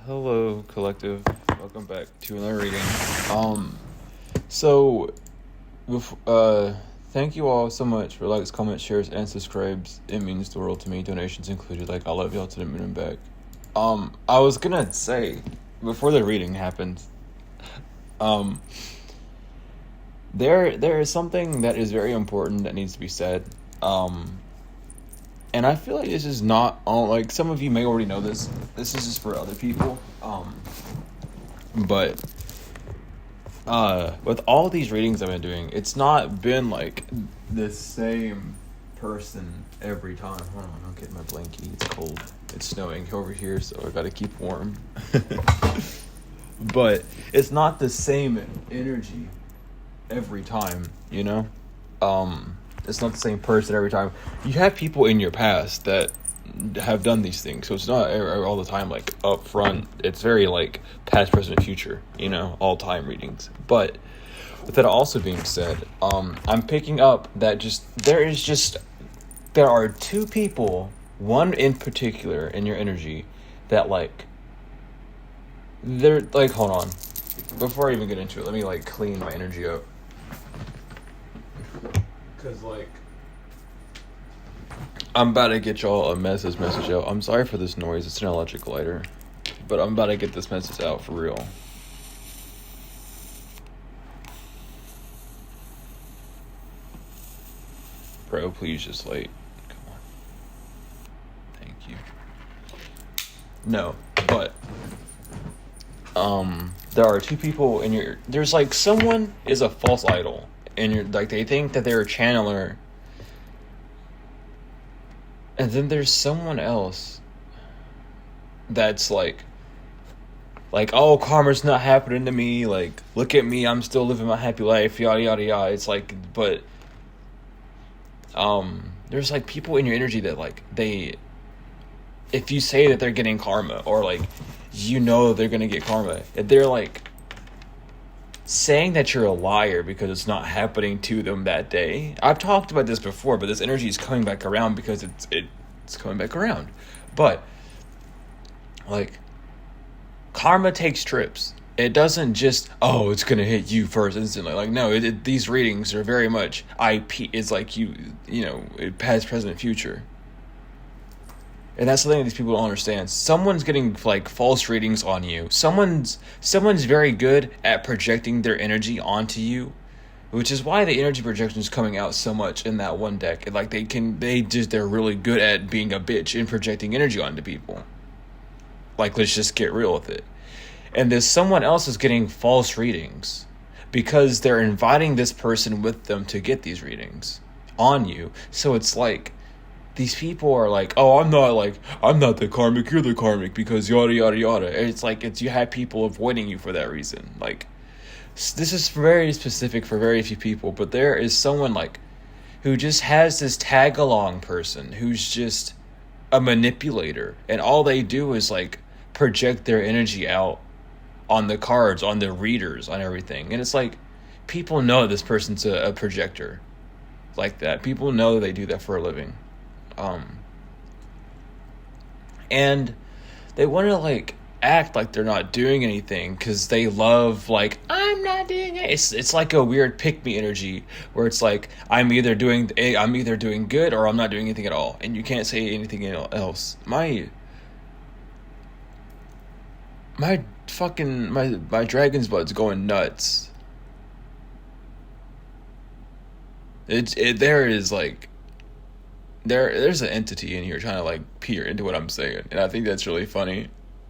Hello, collective. Welcome back to another reading. So, thank you all so much for likes, comments, shares, and subscribes. It means the world to me. Donations included. I love y'all to the moon and back. I was gonna say before the reading happened, there is something that is very important that needs to be said. And I feel like this is not all, like, some of you may already know this. This is just for other people. But with all these readings I've been doing, it's not been like the same person every time. Hold on, I'll get my blankie. It's cold. It's snowing over here, so I gotta keep warm. But it's not the same energy every time, you know? It's not the same person every time. You have people in your past that have done these things, so it's not all the time like up front. It's very like past, present, future, you know, all time readings. But with that also being said, I'm picking up that there are two people, one in particular in your energy, that like they're like, hold on, before I even get into it, let me like clean my energy up. Cause like I'm about to get y'all a message out. I'm sorry for this noise. It's an electric lighter, but I'm about to get this message out for real. Bro, please just like, come on. Thank you. No, but there are two people in your. There's like someone is a false idol. And you're like, they think that they're a channeler, and then there's someone else that's like, oh, karma's not happening to me. Like, look at me, I'm still living my happy life. Yada yada yada. It's like, but there's like people in your energy that like if you say that they're getting karma, or like you know they're gonna get karma, they're like saying that you're a liar because it's not happening to them that day. I've talked about this before, but this energy is coming back around because it's coming back around. But like, karma takes trips. It doesn't just, oh, it's gonna hit you first instantly. Like, no, these readings are very much IP. It's like you know, past, present, future. And that's the thing that these people don't understand. Someone's getting like false readings on you. Someone's very good at projecting their energy onto you, which is why the energy projection is coming out so much in that one deck. Like they're really good at being a bitch and projecting energy onto people. Like, let's just get real with it. And this someone else is getting false readings because they're inviting this person with them to get these readings on you. So it's like, these people are like, oh, I'm not the karmic, you're the karmic, because yada, yada, yada. And it's like, you have people avoiding you for that reason. Like, this is very specific for very few people, but there is someone like, who just has this tag-along person, who's just a manipulator, and all they do is like, project their energy out on the cards, on the readers, on everything. And it's like, people know this person's a projector like that. People know they do that for a living. And they want to like act like they're not doing anything because they love, like, I'm not doing it. It's like a weird pick me energy where it's like, I'm either doing good or I'm not doing anything at all, and you can't say anything else. My dragon's blood's going nuts. There is like, there's an entity in here trying to like peer into what I'm saying, and I think that's really funny.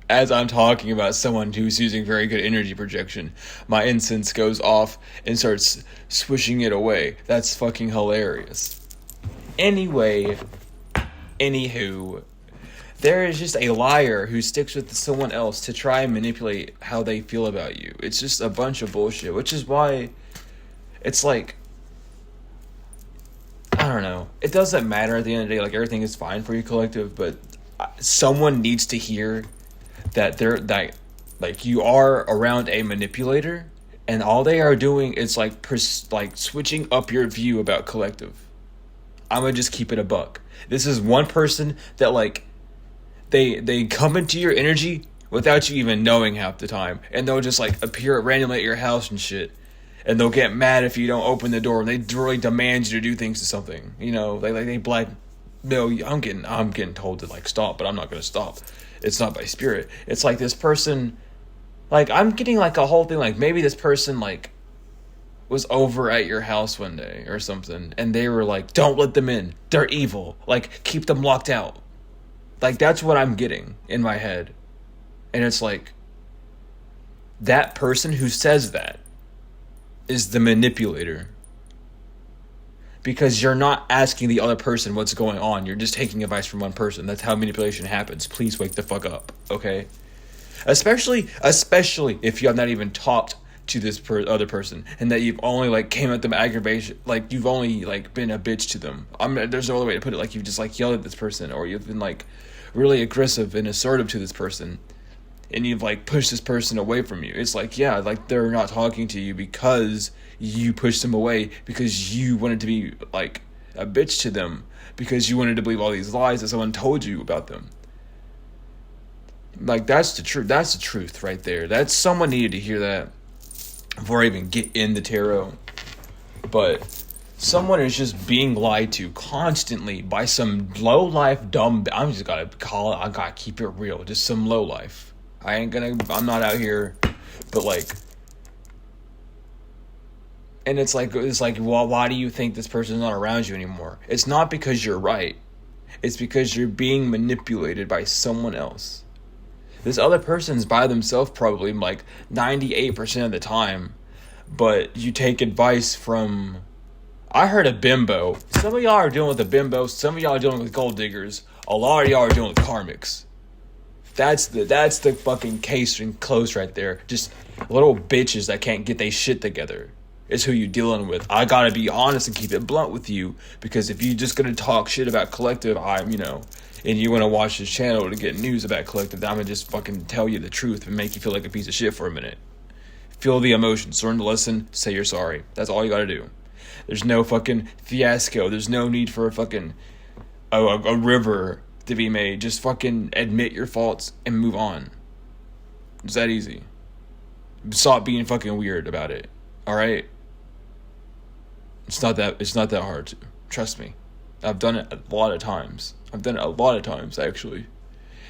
As I'm talking about someone who's using very good energy projection, my incense goes off and starts swishing it away. That's fucking hilarious. Anywho, there is just a liar who sticks with someone else to try and manipulate how they feel about you. It's just a bunch of bullshit, which is why it's like, I don't know. It doesn't matter at the end of the day. Like, everything is fine for you, collective, but someone needs to hear that like you are around a manipulator, and all they are doing is like switching up your view about collective. I'm gonna just keep it a buck. This is one person that like they come into your energy without you even knowing half the time. And they'll just like appear randomly at your house and shit. And they'll get mad if you don't open the door. And they really demand you to do things to something. You know, they blackmail you. I'm getting told to like stop, but I'm not gonna stop. It's not by spirit. It's like this person, like I'm getting like a whole thing. Like maybe this person like was over at your house one day or something, and they were like, "Don't let them in. They're evil. Like keep them locked out." Like that's what I'm getting in my head, and it's like that person who says that is the manipulator. Because you're not asking the other person what's going on. You're just taking advice from one person. That's how manipulation happens. Please wake the fuck up, okay? Especially if you have not even talked to this other person, and that you've only like came at them aggravation, like you've only like been a bitch to them. There's no other way to put it. Like you've just like yelled at this person, or you've been like really aggressive and assertive to this person, and you've like pushed this person away from you. It's like, yeah, like they're not talking to you because you pushed them away, because you wanted to be like a bitch to them, because you wanted to believe all these lies that someone told you about them. Like that's the truth. That's the truth right there. That's someone needed to hear that before I even get in the tarot. But someone is just being lied to constantly by some low life dumb. I'm just gotta call it. I gotta keep it real. Just some low life. I'm not out here, but like, and it's like, well, why do you think this person's not around you anymore? It's not because you're right. It's because you're being manipulated by someone else. This other person's by themselves probably like 98% of the time, but you take advice from, I heard a bimbo. Some of y'all are dealing with a bimbo. Some of y'all are dealing with gold diggers. A lot of y'all are dealing with karmics. That's the fucking case and close right there. Just little bitches that can't get their shit together is who you dealing with. I gotta be honest and keep it blunt with you, because if you just gonna talk shit about Collective, and you wanna watch this channel to get news about Collective, then I'm gonna just fucking tell you the truth and make you feel like a piece of shit for a minute. Feel the emotions, learn to listen, say you're sorry. That's all you gotta do. There's no fucking fiasco. There's no need for a fucking a river to be made. Just fucking admit your faults and move on. It's that easy. Stop being fucking weird about it. Alright? It's not that hard to. Trust me. I've done it a lot of times. Actually.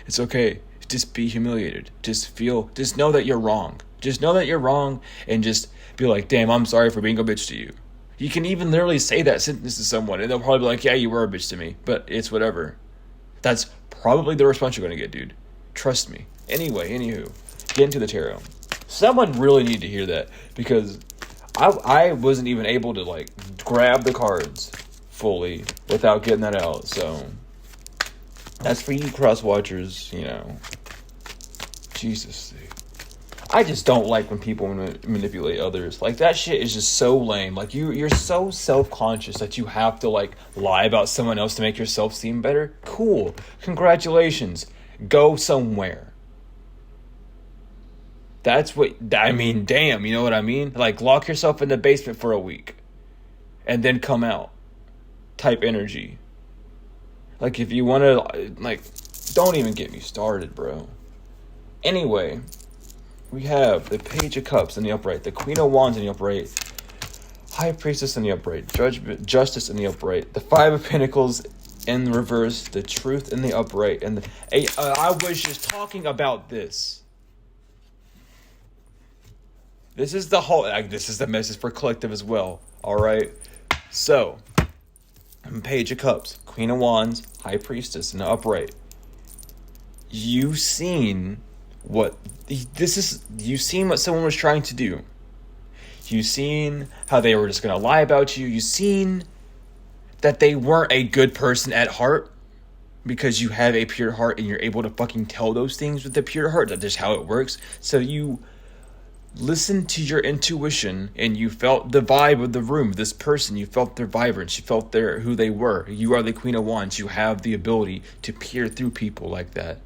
It's okay. Just be humiliated. Just know that you're wrong. Just know that you're wrong, and just be like, damn, I'm sorry for being a bitch to you. You can even literally say that sentence to someone, and they'll probably be like, yeah, you were a bitch to me, but it's whatever. That's probably the response you're going to get, dude. Trust me. Anyway, anywho, get into the tarot. Someone really needed to hear that, because I wasn't even able to, like, grab the cards fully without getting that out, so that's for you cross-watchers, Jesus, dude. I just don't like when people manipulate others. Like, that shit is just so lame. Like, you're so self-conscious that you have to, like, lie about someone else to make yourself seem better. Cool. Congratulations. Go somewhere. That's what, damn, you know what I mean? Like, lock yourself in the basement for a week and then come out. Type energy. Like, if you want to, like, don't even get me started, bro. Anyway, we have the Page of Cups in the upright, the Queen of Wands in the upright, High Priestess in the upright, Justice in the upright, the Five of Pentacles in the reverse, the Truth in the upright, and I was just talking about this. This is the message for Collective as well. All right. So, Page of Cups, Queen of Wands, High Priestess in the upright. You've seen what someone was trying to do. You've seen how they were just going to lie about you. You've seen that they weren't a good person at heart, because you have a pure heart and you're able to fucking tell those things with a pure heart. That's just how it works. So you listened to your intuition and you felt the vibe of the room. This person, you felt their vibrance. You felt who they were. You are the Queen of Wands. You have the ability to peer through people like that.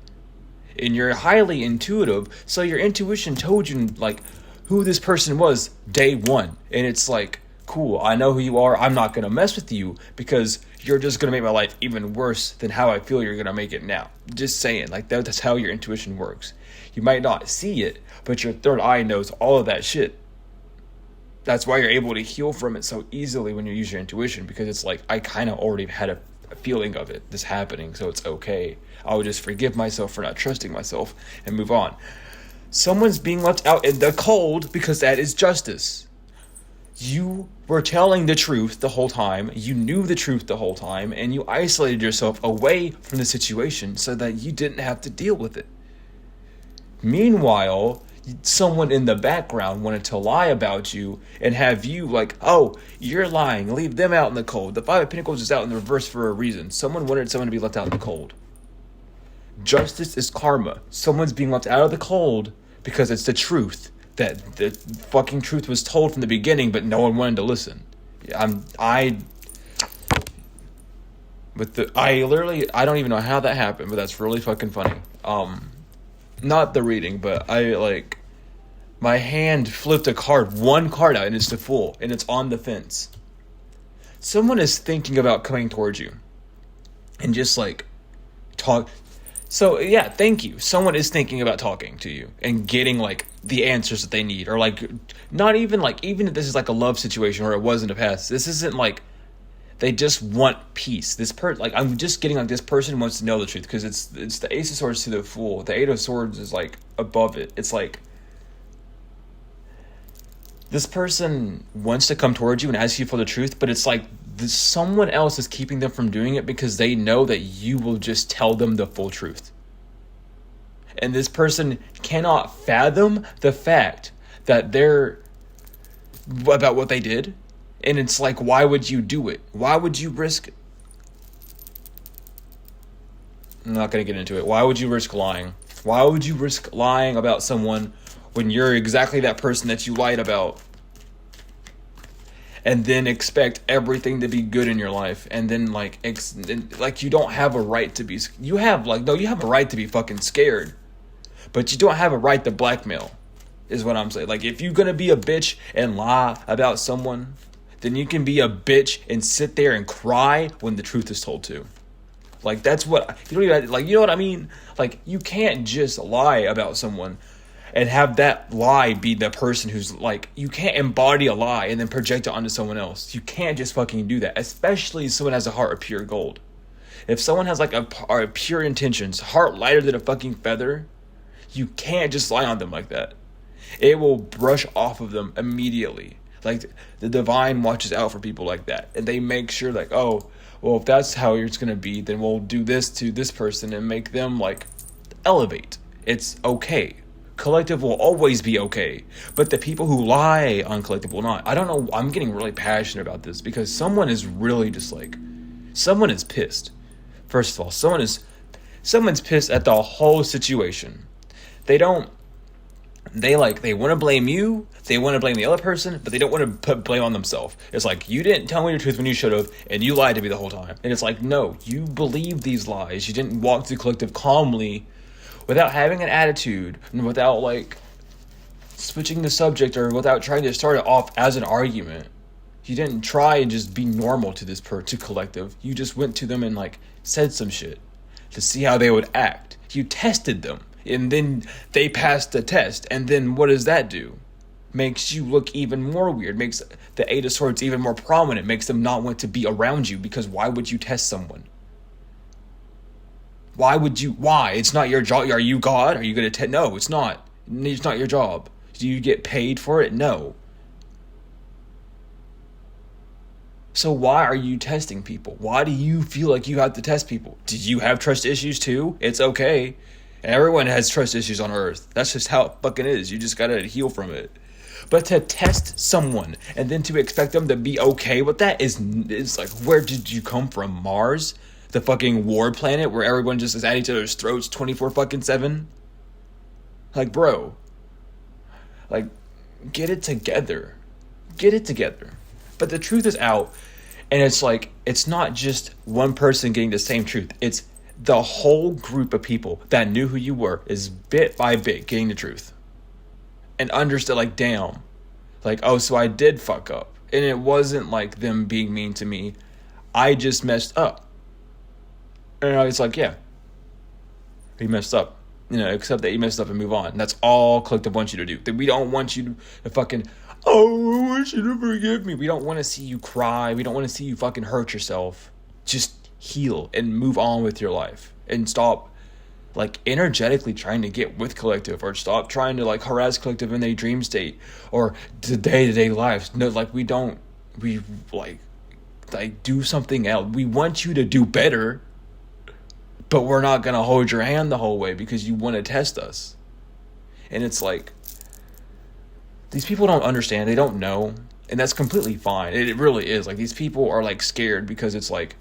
And you're highly intuitive, so your intuition told you, like, who this person was day one. And it's like, cool, I know who you are. I'm not going to mess with you, because you're just going to make my life even worse than how I feel you're going to make it now. Just saying, like, that's how your intuition works. You might not see it, but your third eye knows all of that shit. That's why you're able to heal from it so easily when you use your intuition, because it's like, I kind of already had a feeling of it, this happening, so it's okay. I would just forgive myself for not trusting myself and move on. Someone's being left out in the cold because that is justice. You were telling the truth the whole time, you knew the truth the whole time, and you isolated yourself away from the situation so that you didn't have to deal with it. Meanwhile, someone in the background wanted to lie about you and have you like, oh, you're lying, leave them out in the cold. The Five of Pentacles is out in the reverse for a reason. Someone wanted someone to be left out in the cold. Justice is karma. Someone's being left out of the cold because it's the truth. That the fucking truth was told from the beginning, but no one wanted to listen. I don't even know how that happened, but that's really fucking funny. Not the reading, but my hand flipped one card out, and it's the Fool, and it's on the fence. Someone is thinking about coming towards you and just talk. So yeah, thank you. Someone is thinking about talking to you and getting the answers that they need, or not even even if this is a love situation or it was in the past. This isn't they just want peace. This I'm just getting this person wants to know the truth, because it's the Ace of Swords to the Fool. The Eight of Swords is above it. It's this person wants to come towards you and ask you for the truth, but it's someone else is keeping them from doing it because they know that you will just tell them the full truth. And this person cannot fathom the fact that they're about what they did. And it's why would you do it? Why would you risk it? I'm not going to get into it. Why would you risk lying? Why would you risk lying about someone when you're exactly that person that you lied about? And then expect everything to be good in your life, and then you don't have a right to be. You have you have a right to be fucking scared, but you don't have a right to blackmail, is what I'm saying. If you're gonna be a bitch and lie about someone, then you can be a bitch and sit there and cry when the truth is told to. That's what you don't even you know what I mean. You can't just lie about someone and have that lie be the person who's you can't embody a lie and then project it onto someone else. You can't just fucking do that, especially if someone has a heart of pure gold. If someone has a pure intentions, heart lighter than a fucking feather, you can't just lie on them like that. It will brush off of them immediately. The divine watches out for people like that, and they make sure oh, well, if that's how it's gonna be, then we'll do this to this person and make them elevate. It's okay. Collective will always be okay, but the people who lie on collective will not. I don't know, I'm getting really passionate about this because someone is really just someone is pissed. First of all, someone's pissed at the whole situation. They want to blame you, they want to blame the other person, but they don't want to put blame on themselves. It's you didn't tell me the truth when you should have, and you lied to me the whole time. And it's no, you believe these lies. You didn't walk through collective calmly, without having an attitude, and without switching the subject, or without trying to start it off as an argument. You didn't try and just be normal to to collective. You just went to them and said some shit to see how they would act. You tested them, and then they passed the test. And then what does that do? Makes you look even more weird. Makes the Eight of Swords even more prominent. Makes them not want to be around you, because why would you test someone? Why? It's not your job. Are you God? Are you going to no, it's not. It's not your job. Do you get paid for it? No. So why are you testing people? Why do you feel like you have to test people? Do you have trust issues too? It's okay. Everyone has trust issues on Earth. That's just how it fucking is. You just got to heal from it. But to test someone and then to expect them to be okay with that is where did you come from? Mars? The fucking war planet where everyone just is at each other's throats 24/7? Bro. Get it together. Get it together. But the truth is out, and it's not just one person getting the same truth. It's the whole group of people that knew who you were is bit by bit getting the truth. And understood, damn. Oh, so I did fuck up. And it wasn't them being mean to me. I just messed up. And I was yeah, he messed up. accept that you messed up and move on. That's all collective wants you to do. That we don't want you to fucking, oh, I want you to forgive me. We don't want to see you cry. We don't want to see you fucking hurt yourself. Just heal and move on with your life and stop like energetically trying to get with collective, or stop trying to like harass collective in their dream state or the day-to-day lives. No, like we like do something else. We want you to do better, but we're not going to hold your hand the whole way because you want to test us. And it's like, these people don't understand. They don't know. And that's completely fine. It really is. Like, these people are like scared because it's like,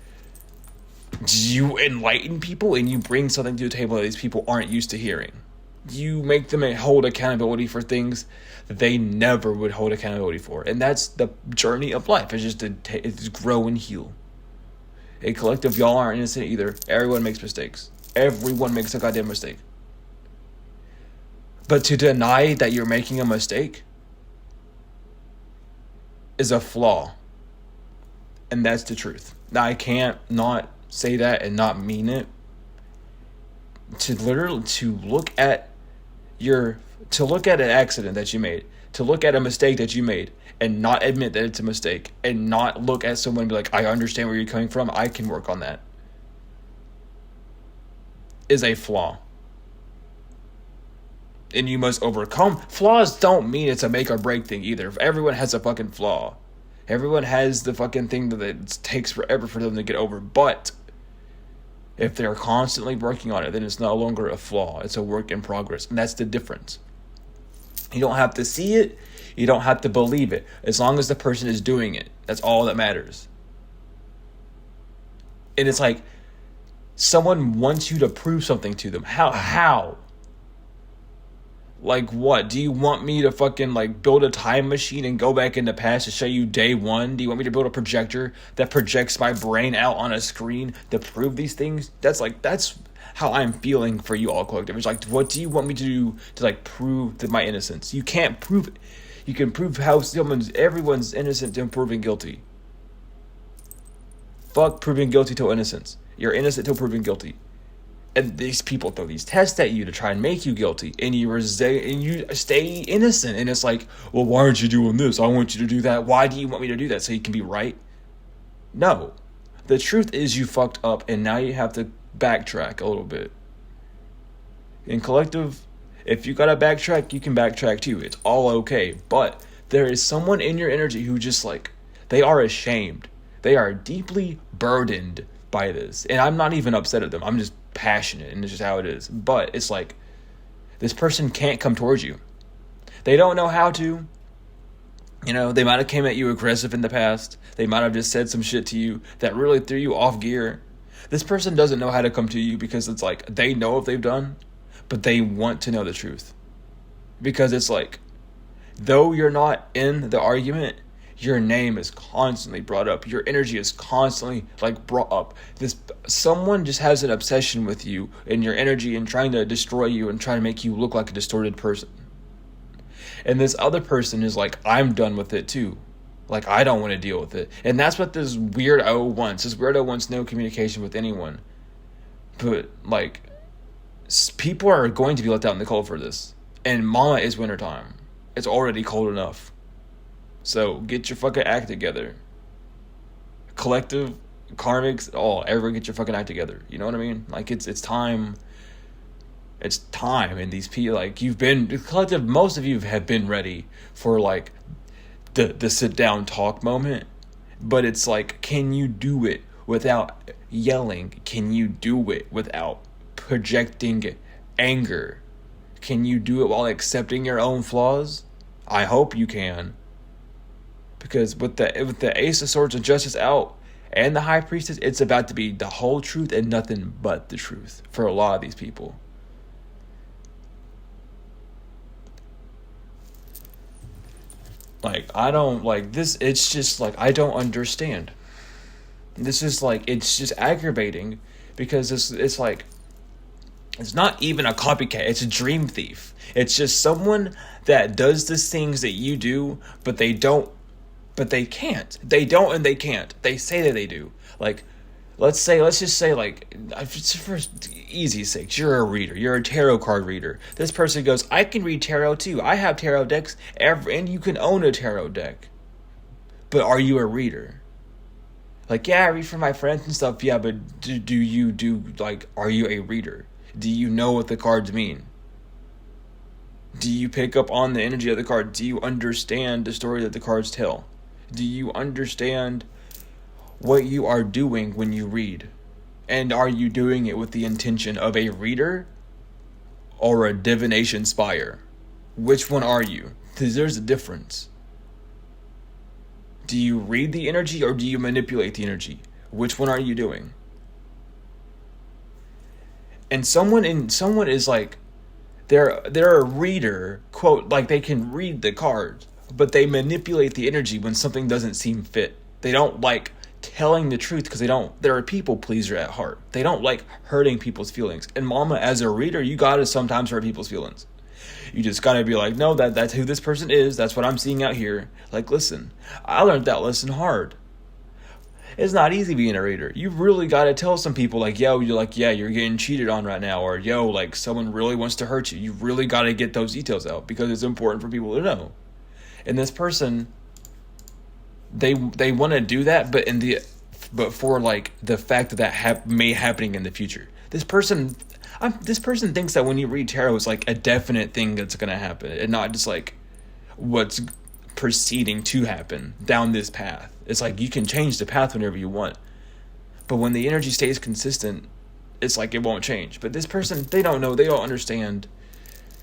you enlighten people and you bring something to the table that these people aren't used to hearing. You make them hold accountability for things that they never would hold accountability for. And that's the journey of life. It's just it's grow and heal. A collective, y'all aren't innocent either. Everyone makes mistakes. Everyone makes a goddamn mistake. But to deny that you're making a mistake is a flaw. And that's the truth. Now, I can't not say that and not mean it. To look at an accident that you made, to look at a mistake that you made and not admit that it's a mistake, and not look at someone and be like, I understand where you're coming from, I can work on that, is a flaw. And you must overcome. Flaws don't mean it's a make or break thing either. Everyone has a fucking flaw. Everyone has the fucking thing that it takes forever for them to get over. But if they're constantly working on it, then it's no longer a flaw. It's a work in progress. And that's the difference. You don't have to see it. You don't have to believe it. As long as the person is doing it. That's all that matters. And it's like, someone wants you to prove something to them. How? Like what? Do you want me to fucking like build a time machine and go back in the past to show you day one? Do you want me to build a projector that projects my brain out on a screen to prove these things? That's how I'm feeling for you all, collective. It's like, what do you want me to do to like prove that my innocence? You can't prove it. You can prove how everyone's innocent and proven guilty. Fuck proving guilty till innocence. You're innocent till proven guilty. And these people throw these tests at you to try and make you guilty, and you stay innocent. And it's like, well, why aren't you doing this? I want you to do that. Why do you want me to do that? So you can be right? No. The truth is you fucked up, and now you have to backtrack a little bit. In collective, if you gotta backtrack, you can backtrack too. It's all okay. But there is someone in your energy who just like, they are ashamed. They are deeply burdened by this. And I'm not even upset at them. I'm just passionate, and it's just how it is. But it's like, this person can't come towards you. They don't know how to. They might have came at you aggressive in the past. They might have just said some shit to you that really threw you off gear. This person doesn't know how to come to you because it's like, they know what they've done, but they want to know the truth. Because it's like, though you're not in the argument, your name is constantly brought up. Your energy is constantly like brought up. Someone just has an obsession with you and your energy and trying to destroy you and trying to make you look like a distorted person. And this other person is like, I'm done with it too. Like, I don't want to deal with it. And that's what this weirdo wants. This weirdo wants no communication with anyone. But like, people are going to be let out in the cold for this. And mama, is wintertime. It's already cold enough. So get your fucking act together. Collective, karmics, everyone get your fucking act together. You know what I mean? Like, it's time. It's time. And these people, like, collective, most of you have been ready for like the sit down talk moment. But it's like, can you do it without yelling? Can you do it without projecting anger? Can you do it while accepting your own flaws? I hope you can. Because with the Ace of Swords and Justice out and the High Priestess, it's about to be the whole truth and nothing but the truth for a lot of these people. Like, I don't like this. It's just like, I don't understand. This is like, it's just aggravating because it's like, it's not even a copycat. It's a dream thief. It's just someone that does the things that you do, but they don't. But they can't. They don't and they can't. They say that they do. Like let's just say, like, just for easy sakes, you're a reader, you're a tarot card reader. This person goes, I can read tarot too. I have tarot decks, and you can own a tarot deck. But are you a reader? Like, yeah, I read for my friends and stuff. Yeah, but do you like, are you a reader? Do you know what the cards mean? Do you pick up on the energy of the card? Do you understand the story that the cards tell? Do you understand what you are doing when you read? And are you doing it with the intention of a reader or a divination spire? Which one are you? Because there's a difference. Do you read the energy or do you manipulate the energy? Which one are you doing? And someone is like, they're a reader, quote, like they can read the cards, but they manipulate the energy when something doesn't seem fit. They don't like telling the truth because they're a people pleaser at heart. They don't like hurting people's feelings. And mama, as a reader, you gotta sometimes hurt people's feelings. You just gotta be like, no, that's who this person is. That's what I'm seeing out here. Like, listen, I learned that lesson hard. It's not easy being a reader. You really gotta tell some people, like, yo, you're getting cheated on right now, or yo, like, someone really wants to hurt you. You really gotta get those details out because it's important for people to know. And this person, they want to do that, but for like the fact that may happening in the future. This person thinks that when you read tarot, it's like a definite thing that's gonna happen, and not just like what's proceeding to happen down this path. It's like you can change the path whenever you want, but when the energy stays consistent, it's like it won't change. But this person, they don't understand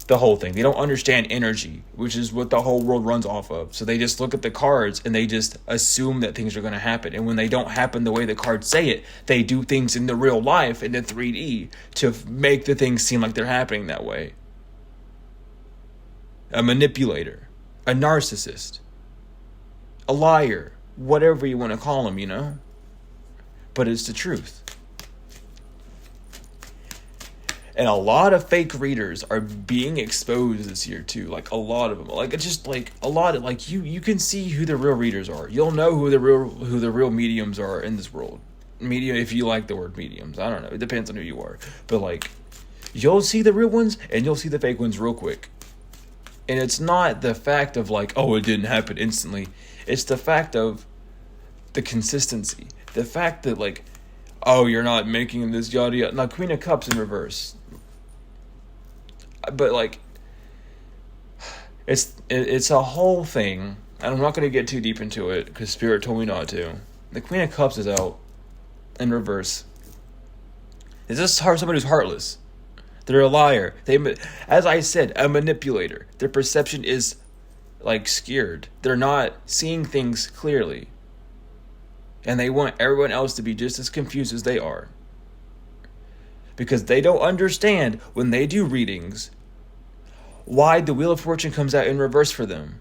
the whole thing. They don't understand energy, which is what the whole world runs off of. So they just look at the cards and they just assume that things are going to happen. And when they don't happen the way the cards say it, they do things in the real life in the 3D to make the things seem like they're happening that way. A manipulator, a narcissist, a liar, whatever you want to call them, you know? But it's the truth. And a lot of fake readers are being exposed this year too. Like a lot of them. Like it's just like a lot of like you can see who the real readers are. You'll know who the real mediums are in this world. Medium, if you like the word mediums. I don't know. It depends on who you are. But like you'll see the real ones and you'll see the fake ones real quick. And it's not the fact of like, oh, it didn't happen instantly. It's the fact of the consistency. The fact that like, oh, you're not making this yada yada. Now, Queen of Cups in reverse. But like, it's a whole thing, and I'm not going to get too deep into it because Spirit told me not to. The Queen of Cups is out in reverse. Is this somebody who's heartless? They're a liar. As I said, a manipulator. Their perception is like scared. They're not seeing things clearly, and they want everyone else to be just as confused as they are. Because they don't understand when they do readings why the Wheel of Fortune comes out in reverse for them.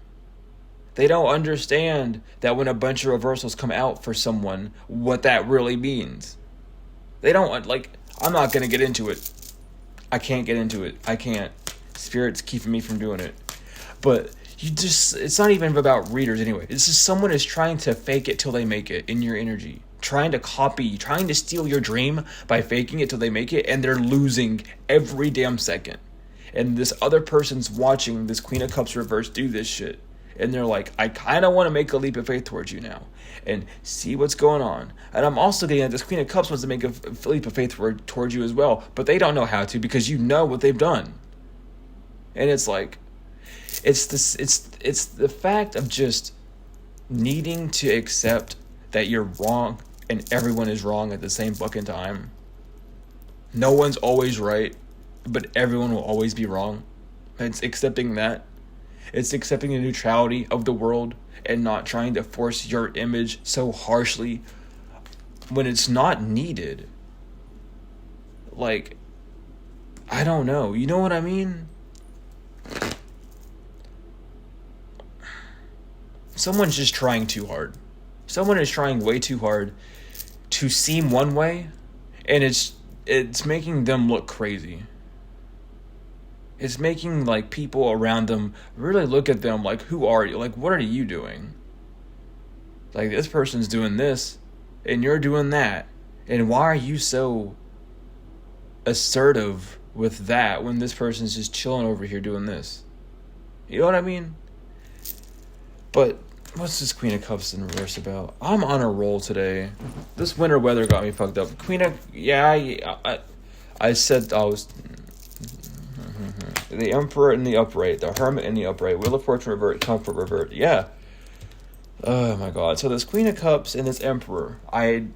They don't understand that when a bunch of reversals come out for someone, what that really means. They don't, like, I'm not going to get into it. I can't get into it. I can't. Spirit's keeping me from doing it. But it's not even about readers anyway. It's just someone is trying to fake it till they make it in your energy. Trying to steal your dream by faking it till they make it, and they're losing every damn second. And this other person's watching this Queen of Cups reverse do this shit. And they're like, I kind of want to make a leap of faith towards you now and see what's going on. And I'm also getting that this Queen of Cups wants to make a leap of faith towards you as well, but they don't know how to because you know what they've done. And it's like, it's the fact of just needing to accept that you're wrong and everyone is wrong at the same fucking time. No one's always right, but everyone will always be wrong. It's accepting that. It's accepting the neutrality of the world and not trying to force your image so harshly when it's not needed. Like, I don't know. You know what I mean? Someone's just trying too hard. Someone is trying way too hard to seem one way, and it's making them look crazy. It's making like people around them really look at them like, who are you? Like, what are you doing? Like, this person's doing this and you're doing that, And why are you so assertive with that when this person's just chilling over here doing this? You know what I mean? But what's this Queen of Cups in reverse about? I'm on a roll today. This winter weather got me fucked up. I said I was the Emperor in the upright, the Hermit in the upright, Wheel of Fortune revert, Comfort revert. Yeah. Oh my god. So this Queen of Cups and this Emperor, I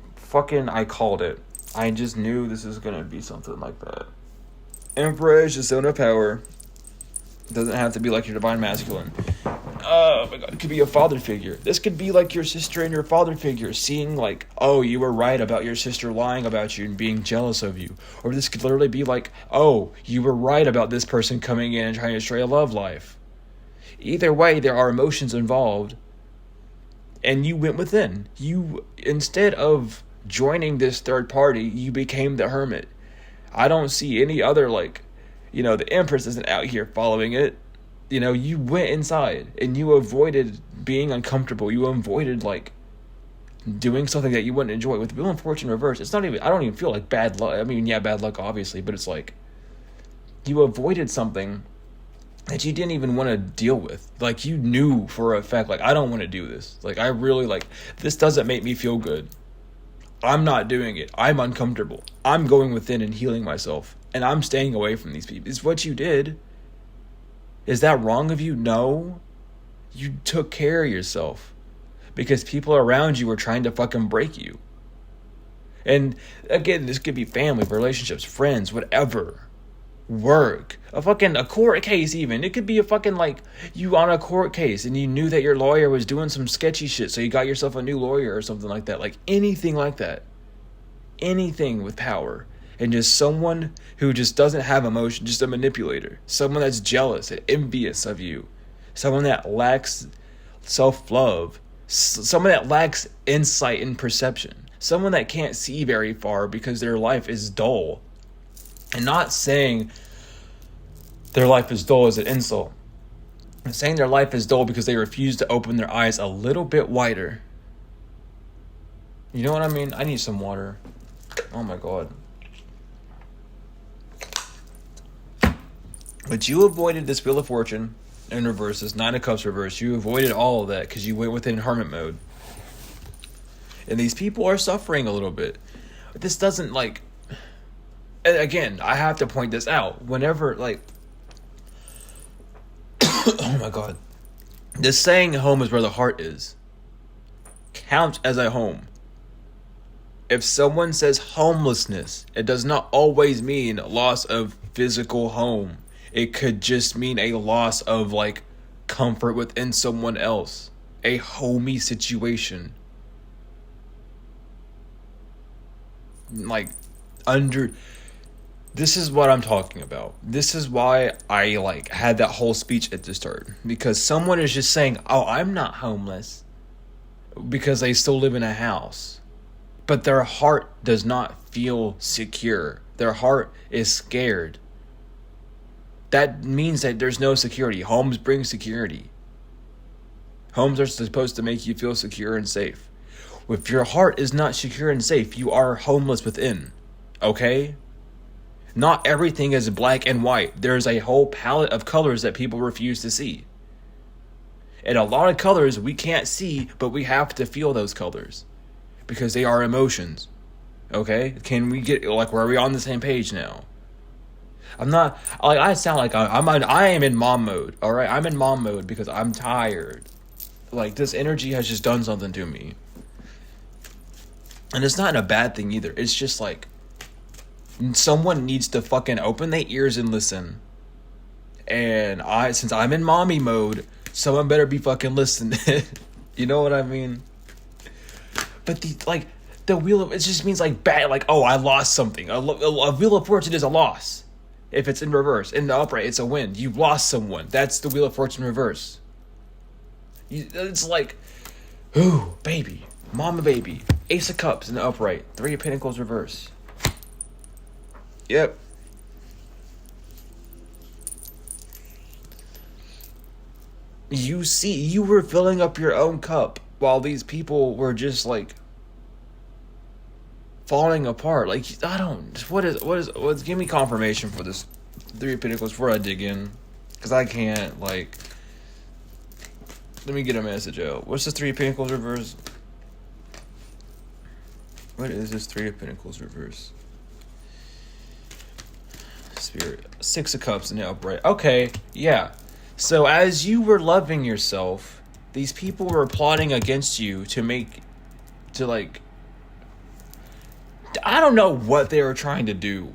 called it. I just knew this was gonna be something like that. Emperor is just zone of power. Doesn't have to be like your divine masculine. Oh my god, it could be a father figure. This could be like your sister and your father figure seeing like, oh, you were right about your sister lying about you and being jealous of you. Or this could literally be like, oh, you were right about this person coming in and trying to destroy a love life. Either way, there are emotions involved. And you went within. You, instead of joining this third party, you became the Hermit. I don't see any other, like, the Empress isn't out here following it. You went inside and you avoided being uncomfortable. You avoided, like, doing something that you wouldn't enjoy. With Wheel of Fortune reverse, it's not even, I don't even feel like bad luck. I mean, yeah, bad luck, obviously, but it's like, you avoided something that you didn't even want to deal with. Like, you knew for a fact, like, I don't want to do this. Like, I really, like, this doesn't make me feel good. I'm not doing it. I'm uncomfortable. I'm going within and healing myself. And I'm staying away from these people. It's what you did. Is that wrong of you? No. You took care of yourself. Because people around you were trying to fucking break you. And, again, this could be family, relationships, friends, whatever. Work. A court case even. It could be a fucking, like, you on a court case and you knew that your lawyer was doing some sketchy shit, so you got yourself a new lawyer or something like that. Like, anything like that. Anything with power. And just someone who just doesn't have emotion, just a manipulator. Someone that's jealous and envious of you. Someone that lacks self-love. Someone that lacks insight and perception. Someone that can't see very far because their life is dull. And not saying their life is dull as an insult. I'm saying their life is dull because they refuse to open their eyes a little bit wider. You know what I mean? I need some water. Oh my god. But you avoided this Wheel of Fortune in reverse, this Nine of Cups reverse. You avoided all of that because you went within hermit mode. And these people are suffering a little bit. But this doesn't, like... Again, I have to point this out. Whenever, like... oh my god. This saying, home is where the heart is, counts as a home. If someone says homelessness, it does not always mean loss of physical home. It could just mean a loss of, like, comfort within someone else. A homey situation. Like, this is what I'm talking about. This is why I, like, had that whole speech at the start. Because someone is just saying, oh, I'm not homeless. Because they still live in a house. But their heart does not feel secure. Their heart is scared. That means that there's no security. Homes bring security. Homes are supposed to make you feel secure and safe. If your heart is not secure and safe, you are homeless within. Okay? Not everything is black and white. There's a whole palette of colors that people refuse to see. And a lot of colors we can't see, but we have to feel those colors. Because they are emotions. Okay? Can we get, like, are we on the same page now? I'm not, like, I sound like I am in mom mode, alright? I'm in mom mode because I'm tired. Like, this energy has just done something to me. And it's not a bad thing either. It's just like, someone needs to fucking open their ears and listen. And since I'm in mommy mode, someone better be fucking listening. You know what I mean? But the wheel of, it just means like bad, like, oh, I lost something. A Wheel of Fortune is a loss. If it's in reverse. In the upright, it's a win. You've lost someone. That's the Wheel of Fortune reverse. It's like, ooh, baby. Mama baby. Ace of Cups in the upright. Three of Pentacles reverse. Yep. You were filling up your own cup while these people were just like falling apart. Like, I don't. What's? Give me confirmation for this Three of Pentacles before I dig in, because I can't. Like, let me get a message out. What's this Three of Pentacles reverse? What is this Three of Pentacles reverse? Spirit. Six of Cups in the upright. Okay, yeah. So as you were loving yourself, these people were plotting against you I don't know what they were trying to do.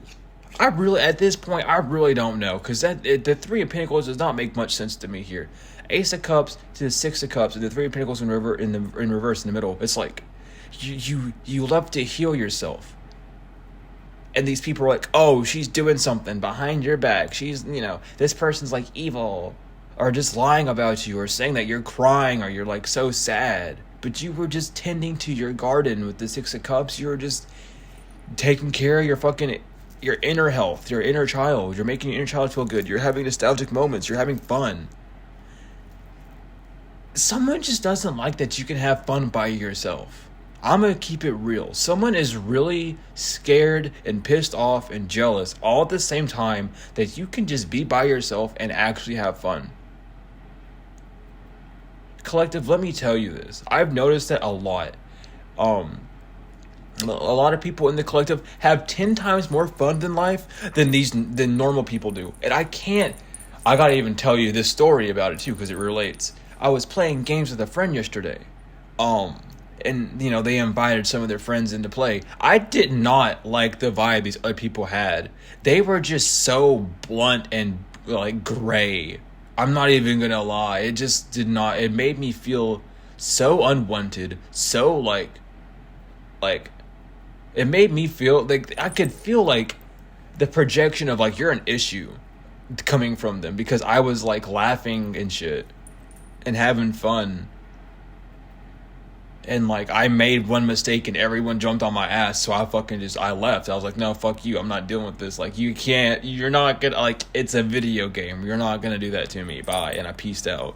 At this point, I really don't know, because the Three of Pentacles does not make much sense to me here. Ace of Cups to the Six of Cups and the Three of Pentacles in reverse in the middle. It's like you love to heal yourself, and these people are like, oh, she's doing something behind your back. She's, this person's like evil, or just lying about you, or saying that you're crying, or you're like so sad. But you were just tending to your garden with the Six of Cups. You were just taking care of your inner health, your inner child. You're making your inner child feel good. You're having nostalgic moments. You're having fun. Someone just doesn't like that you can have fun by yourself. I'm going to keep it real. Someone is really scared and pissed off and jealous all at the same time that you can just be by yourself and actually have fun. Collective, let me tell you this. I've noticed that a lot. A lot of people in the collective have 10 times more fun than life than normal people do. And I gotta even tell you this story about it too, because it relates. I was playing games with a friend yesterday. And they invited some of their friends in to play. I did not like the vibe these other people had. They were just so blunt and like gray. I'm not even gonna lie. It just did not. It made me feel so unwanted. So like it made me feel like I could feel like the projection of like you're an issue coming from them, because I was like laughing and shit and having fun. And like I made one mistake and everyone jumped on my ass, so I left. I was like, no, fuck you, I'm not dealing with this. Like, you're not gonna, like, it's a video game, you're not gonna do that to me, bye. And I peaced out.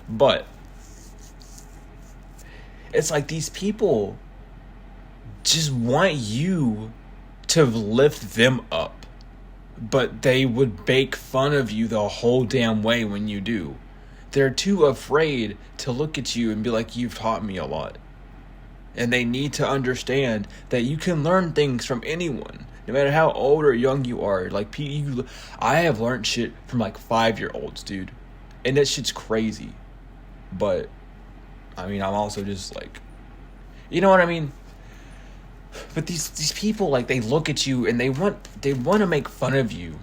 But it's like these people just want you to lift them up, but they would make fun of you the whole damn way when you do. They're too afraid to look at you and be like, you've taught me a lot. And they need to understand that you can learn things from anyone, no matter how old or young you are. Like, I have learned shit from like 5-year-olds, dude. And that shit's crazy. But, I mean, I'm also just like, you know what I mean? But these people, like, they look at you and they want to make fun of you.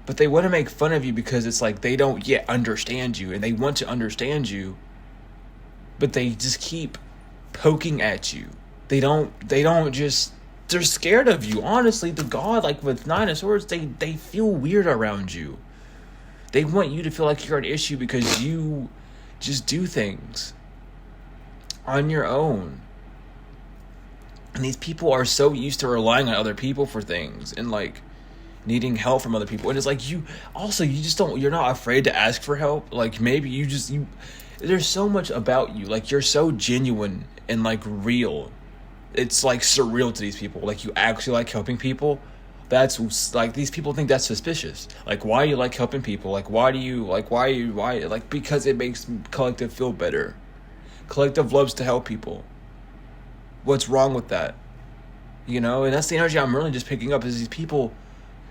But they want to make fun of you because it's like they don't yet understand you, and they want to understand but they just keep poking at you. They don't just, they're scared of you. Honestly, the God, like with Nine of Swords, they feel weird around you. They want you to feel like you're an issue because you just do things on your own. And these people are so used to relying on other people for things and like needing help from other people. And it's like you're not afraid to ask for help. Like maybe there's so much about you. Like you're so genuine and like real. It's like surreal to these people. Like you actually like helping people. That's like, these people think that's suspicious. Like, why do you like helping people? Like, why? Because it makes collective feel better. Collective loves to help people. What's wrong with that? And that's the energy I'm really just picking up, is these people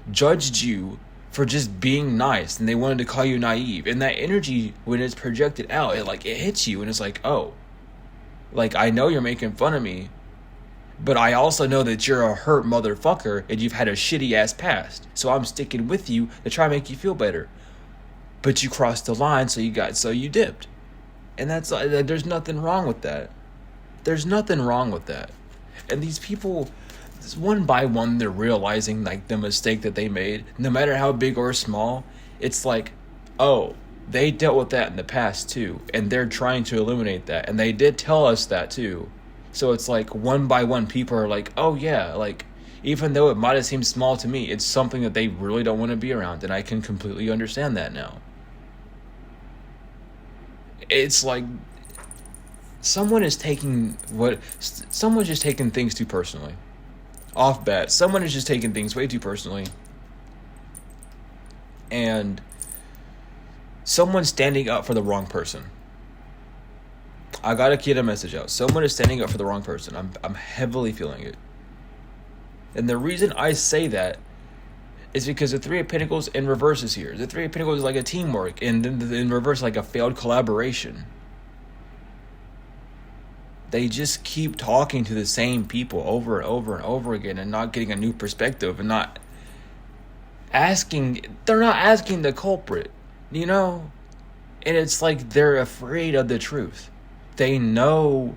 judged you for just being nice, and they wanted to call you naive. And that energy, when it's projected out, it hits you, and it's like, oh, like, I know you're making fun of me, but I also know that you're a hurt motherfucker and you've had a shitty ass past, so I'm sticking with you to try to make you feel better. But you crossed the line, so you dipped. And there's nothing wrong with that. There's nothing wrong with that. And these people, one by one, they're realizing like the mistake that they made, no matter how big or small. It's like, oh, they dealt with that in the past too, and they're trying to eliminate that, and they did tell us that too. So it's like one by one, people are like, oh yeah, like, even though it might have seemed small to me, it's something that they really don't want to be around, and I can completely understand that now. It's like, someone's just taking things too personally. Off bat, someone is just taking things way too personally. And someone's standing up for the wrong person. I gotta get a message out. Someone is standing up for the wrong person. I'm heavily feeling it. And the reason I say that is because the Three of Pentacles in reverse is here. The Three of Pentacles is like a teamwork, and then in reverse, like a failed collaboration. They just keep talking to the same people over and over and over again and not getting a new perspective and not asking. They're not asking the culprit, you know? And it's like they're afraid of the truth. They know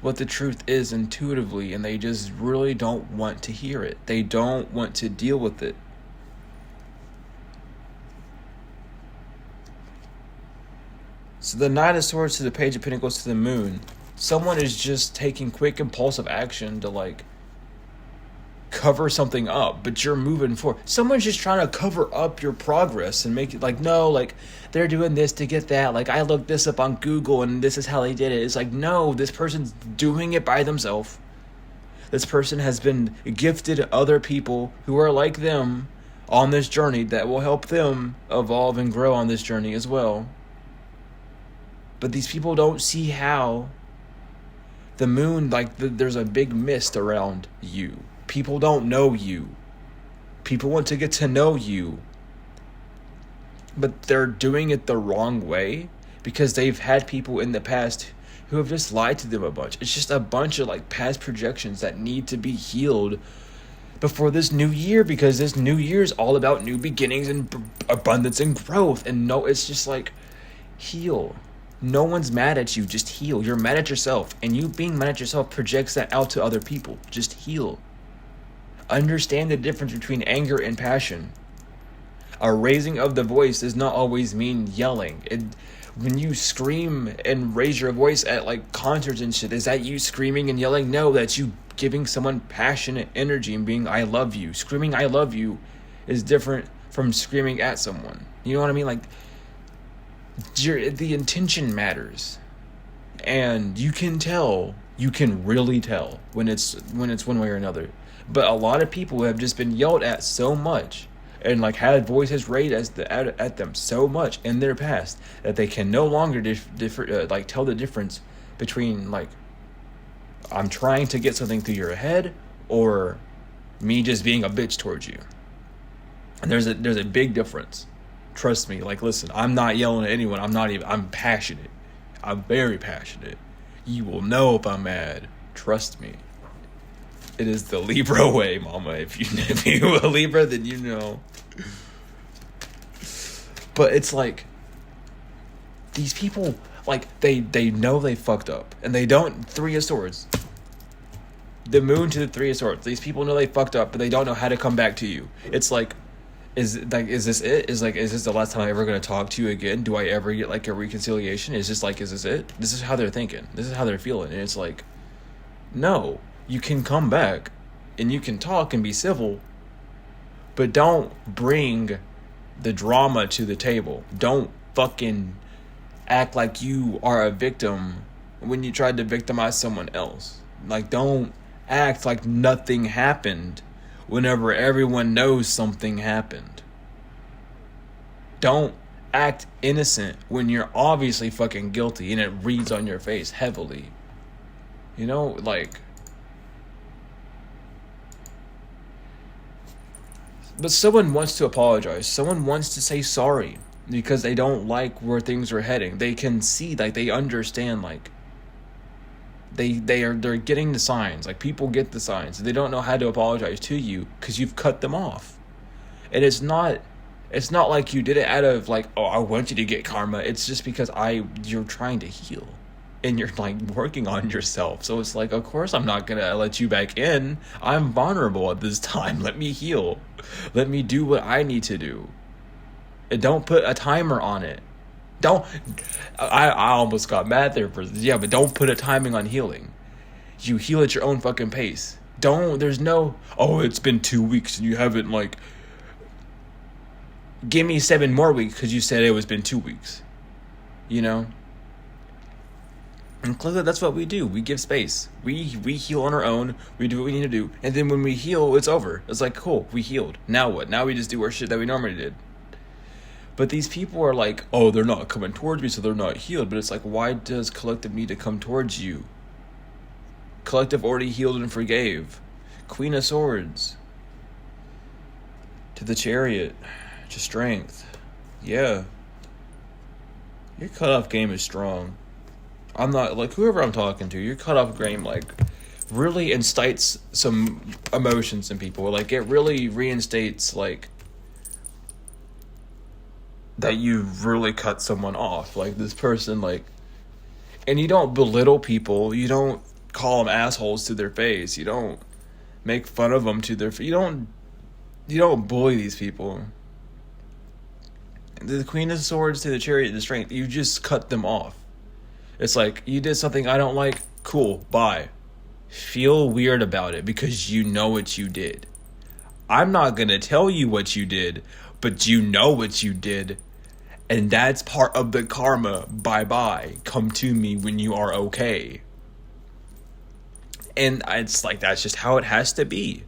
what the truth is intuitively, and they just really don't want to hear it. They don't want to deal with it. So the Knight of Swords to the Page of Pentacles to the Moon. Someone is just taking quick, impulsive action to, like, cover something up, but you're moving forward. Someone's just trying to cover up your progress and make it like, no, like, they're doing this to get that. Like, I looked this up on Google and this is how they did it. It's like, no, this person's doing it by themselves. This person has been gifted other people who are like them on this journey that will help them evolve and grow on this journey as well. But these people don't see how the moon, like, there's a big mist around you. People don't know you. People want to get to know you. But they're doing it the wrong way because they've had people in the past who have just lied to them a bunch. It's just a bunch of, like, past projections that need to be healed before this new year, because this new year is all about new beginnings and abundance and growth. And no, it's just like, heal. No one's mad at you. Just heal. You're mad at yourself. And you being mad at yourself projects that out to other people. Just heal. Understand the difference between anger and passion. A raising of the voice does not always mean yelling. When you scream and raise your voice at, like, concerts and shit, is that you screaming and yelling? No, that's you giving someone passionate energy and being, I love you. Screaming I love you is different from screaming at someone. You know what I mean? Like, the intention matters. And you can really tell when it's one way or another. But a lot of people have just been yelled at so much and, like, had voices raised at them so much in their past that they can no longer tell the difference between, like, I'm trying to get something through your head or me just being a bitch towards you. And there's a big difference. Trust me. Like, listen, I'm not yelling at anyone. I'm passionate. I'm very passionate. You will know if I'm mad. Trust me. It is the Libra way, mama. If you a Libra, then you know. But it's like, these people, like, they know they fucked up. And they don't. Three of Swords. The moon to the Three of Swords. These people know they fucked up, but they don't know how to come back to you. It's like, is this it? Is this the last time I'm ever going to talk to you again? Do I ever get, like, a reconciliation? Is this it? This is how they're thinking. This is how they're feeling. And it's like, no. You can come back and you can talk and be civil, but don't bring the drama to the table. Don't fucking act like you are a victim when you tried to victimize someone else. Like, don't act like nothing happened whenever everyone knows something happened. Don't act innocent when you're obviously fucking guilty and it reads on your face heavily. You know, like, but someone wants to apologize. Someone wants to say sorry because they don't like where things are heading. They can see, like, they understand, like, they're getting the signs. Like, people get the signs. They don't know how to apologize to you because you've cut them off. And it's not like you did it out of, like, oh, I want you to get karma. It's just because you're trying to heal. And you're, like, working on yourself. So it's like, of course I'm not going to let you back in. I'm vulnerable at this time. Let me heal. Let me do what I need to do. And don't put a timer on it. I almost got mad there but don't put a timing on healing. You heal at your own fucking pace. There's no, oh, it's been 2 weeks and you haven't, like, give me 7 more weeks because you said it was been 2 weeks. You know? And clearly that's what we do. We give space. We heal on our own. We do what we need to do. And then when we heal, it's over. It's like, cool, we healed. Now what? Now we just do our shit that we normally did. But these people are like, oh, they're not coming towards me, so they're not healed. But it's like, why does collective need to come towards you? Collective already healed and forgave. Queen of Swords. To the Chariot. To Strength. Yeah. Your cutoff game is strong. I'm not, like, whoever I'm talking to, your cutoff game, like, really incites some emotions in people. Like, it really reinstates, like, that you really cut someone off. Like, this person, like, and you don't belittle people. You don't call them assholes to their face. You don't make fun of them to their face. You don't bully these people. The Queen of Swords to the Chariot to Strength, you just cut them off. It's like, you did something I don't like, cool, bye. Feel weird about it because you know what you did. I'm not going to tell you what you did, but you know what you did. And that's part of the karma. Bye-bye. Come to me when you are okay. And it's like, that's just how it has to be.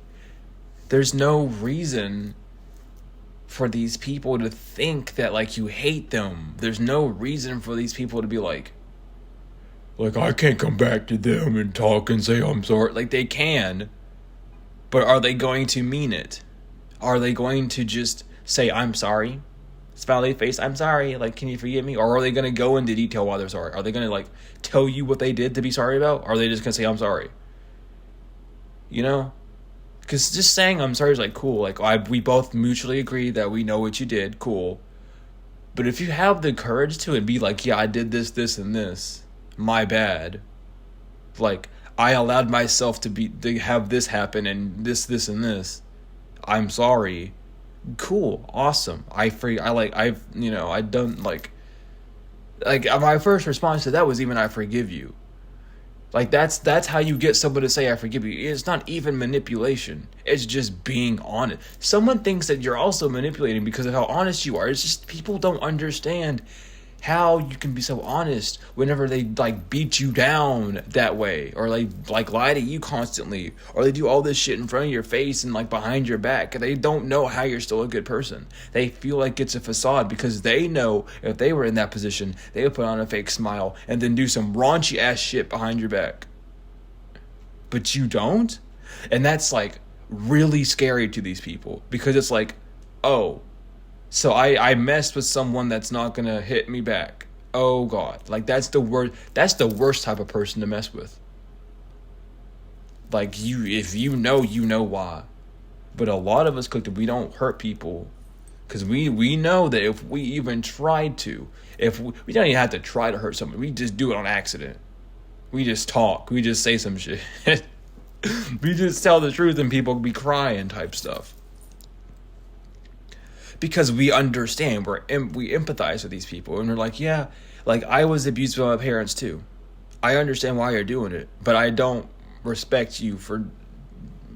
There's no reason for these people to think that, like, you hate them. There's no reason for these people to be like, I can't come back to them and talk and say I'm sorry. Like, they can. But are they going to mean it? Are they going to just say, I'm sorry? Smiley face, I'm sorry. Like, can you forgive me? Or are they going to go into detail why they're sorry? Are they going to, like, tell you what they did to be sorry about? Or are they just going to say, I'm sorry? You know? Because just saying I'm sorry is, like, cool. Like, we both mutually agree that we know what you did. Cool. But if you have the courage to and be like, yeah, I did this, this, and this. My bad. Like, I allowed myself to have this happen and this, and this. I'm sorry. Cool. Awesome. My first response to that was even I forgive you. Like, that's how you get someone to say I forgive you. It's not even manipulation. It's just being honest. Someone thinks that you're also manipulating because of how honest you are. It's just people don't understand how you can be so honest whenever they, like, beat you down that way, or like lie to you constantly, or they do all this shit in front of your face and, like, behind your back. They don't know how you're still a good person. They feel like it's a facade because they know if they were in that position, they would put on a fake smile and then do some raunchy ass shit behind your back. But you don't? And that's, like, really scary to these people because it's like, oh, so I messed with someone that's not going to hit me back. Oh, God. Like, that's the worst type of person to mess with. Like, if you know why. But a lot of us, we don't hurt people. Because we know that if we even tried to, we don't even have to try to hurt someone. We just do it on accident. We just talk. We just say some shit. We just tell the truth and people be crying type stuff. Because we understand, we empathize with these people, and we're like, yeah, like, I was abused by my parents too. I understand why you're doing it, but I don't respect you for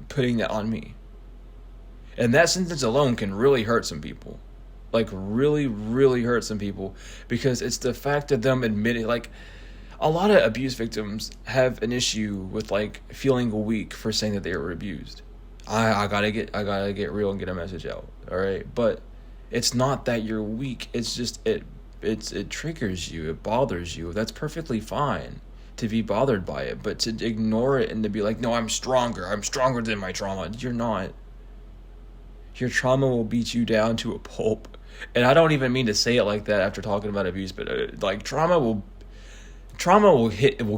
putting that on me. And that sentence alone can really hurt some people. Like, really, really hurt some people, because it's the fact of them admitting, like, a lot of abuse victims have an issue with, like, feeling weak for saying that they were abused. I gotta get real and get a message out. All right, but it's not that you're weak. It's just it triggers you. It bothers you. That's perfectly fine to be bothered by it, but to ignore it and to be like, no, I'm stronger. I'm stronger than my trauma. You're not. Your trauma will beat you down to a pulp. And I don't even mean to say it like that after talking about abuse, but like, trauma will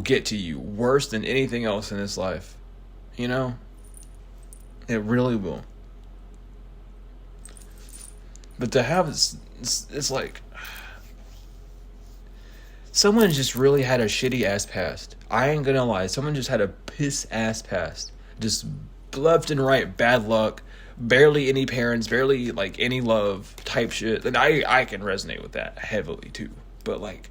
get to you worse than anything else in this life. You know? It really will. But to have it's like, someone just really had a shitty ass past. I ain't gonna lie. Someone just had a piss ass past. Just left and right bad luck. Barely any parents. Barely, like, any love type shit. And I can resonate with that heavily too. But, like,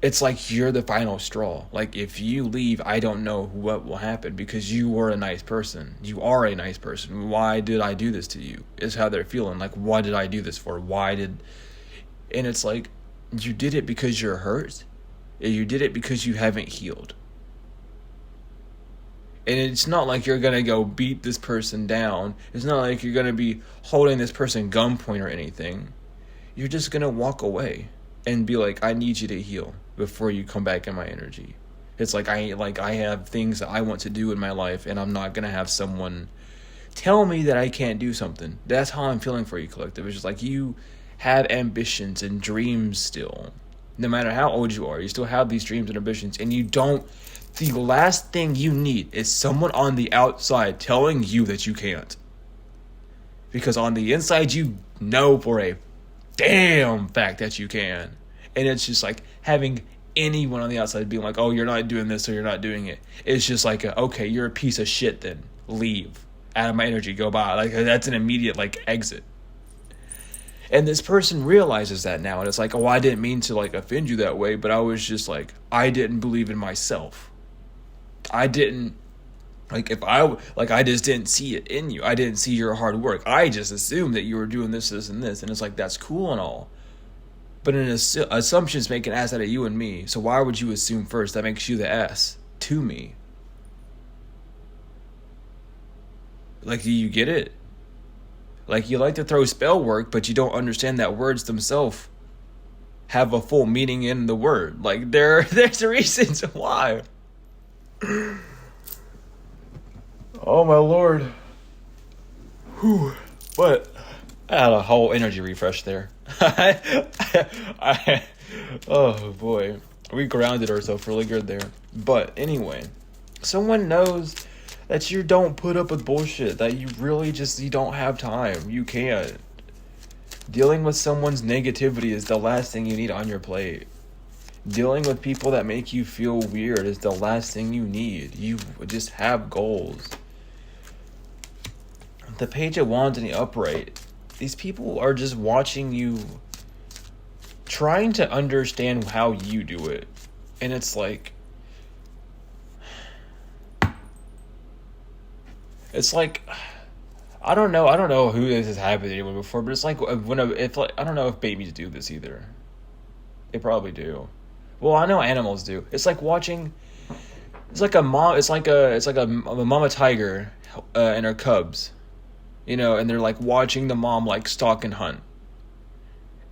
it's like you're the final straw. Like, if you leave, I don't know what will happen because you were a nice person. You are a nice person. Why did I do this to you? Is how they're feeling. Like, why did I do this for? And it's like, you did it because you're hurt. You did it because you haven't healed. And it's not like you're going to go beat this person down. It's not like you're going to be holding this person gunpoint or anything. You're just going to walk away and be like, I need you to heal before you come back in my energy. It's like I have things that I want to do in my life, and I'm not going to have someone tell me that I can't do something. That's how I'm feeling for you, Collective. It's just like you have ambitions and dreams still. No matter how old you are, you still have these dreams and ambitions, and you don't. The last thing you need is someone on the outside telling you that you can't. Because on the inside, you know for a damn fact that you can. And it's just like having anyone on the outside being like, oh, you're not doing this or you're not doing it. It's just like, okay, you're a piece of shit then. Leave. Out of my energy, go by. Like, that's an immediate, like, exit. And this person realizes that now. And it's like, oh, I didn't mean to, like, offend you that way. But I was just like, I didn't believe in myself. I didn't, like, I just didn't see it in you. I didn't see your hard work. I just assumed that you were doing this, this, and this. And it's like, that's cool and all. But an assumptions make an ass out of you and me. So why would you assume first? That makes you the ass to me. Like, do you get it? Like, you like to throw spell work, but you don't understand that words themselves have a full meaning in the word. Like, there's reasons why. Oh my lord. Whew. But I had a whole energy refresh there. Oh boy. We grounded ourselves really good there. But anyway, someone knows that you don't put up with bullshit, that you really just, you don't have time. You can't. Dealing with someone's negativity is the last thing you need on your plate. Dealing with people that make you feel weird is the last thing you need. You just have goals. The Page of Wands and the Upright. These people are just watching you, trying to understand how you do it. And it's like, I don't know who this has happened to anyone before, but it's like I don't know if babies do this either. They probably do. Well, I know animals do. It's like watching. It's like a mom. It's like a mama tiger and her cubs, you know, and they're like watching the mom like stalk and hunt.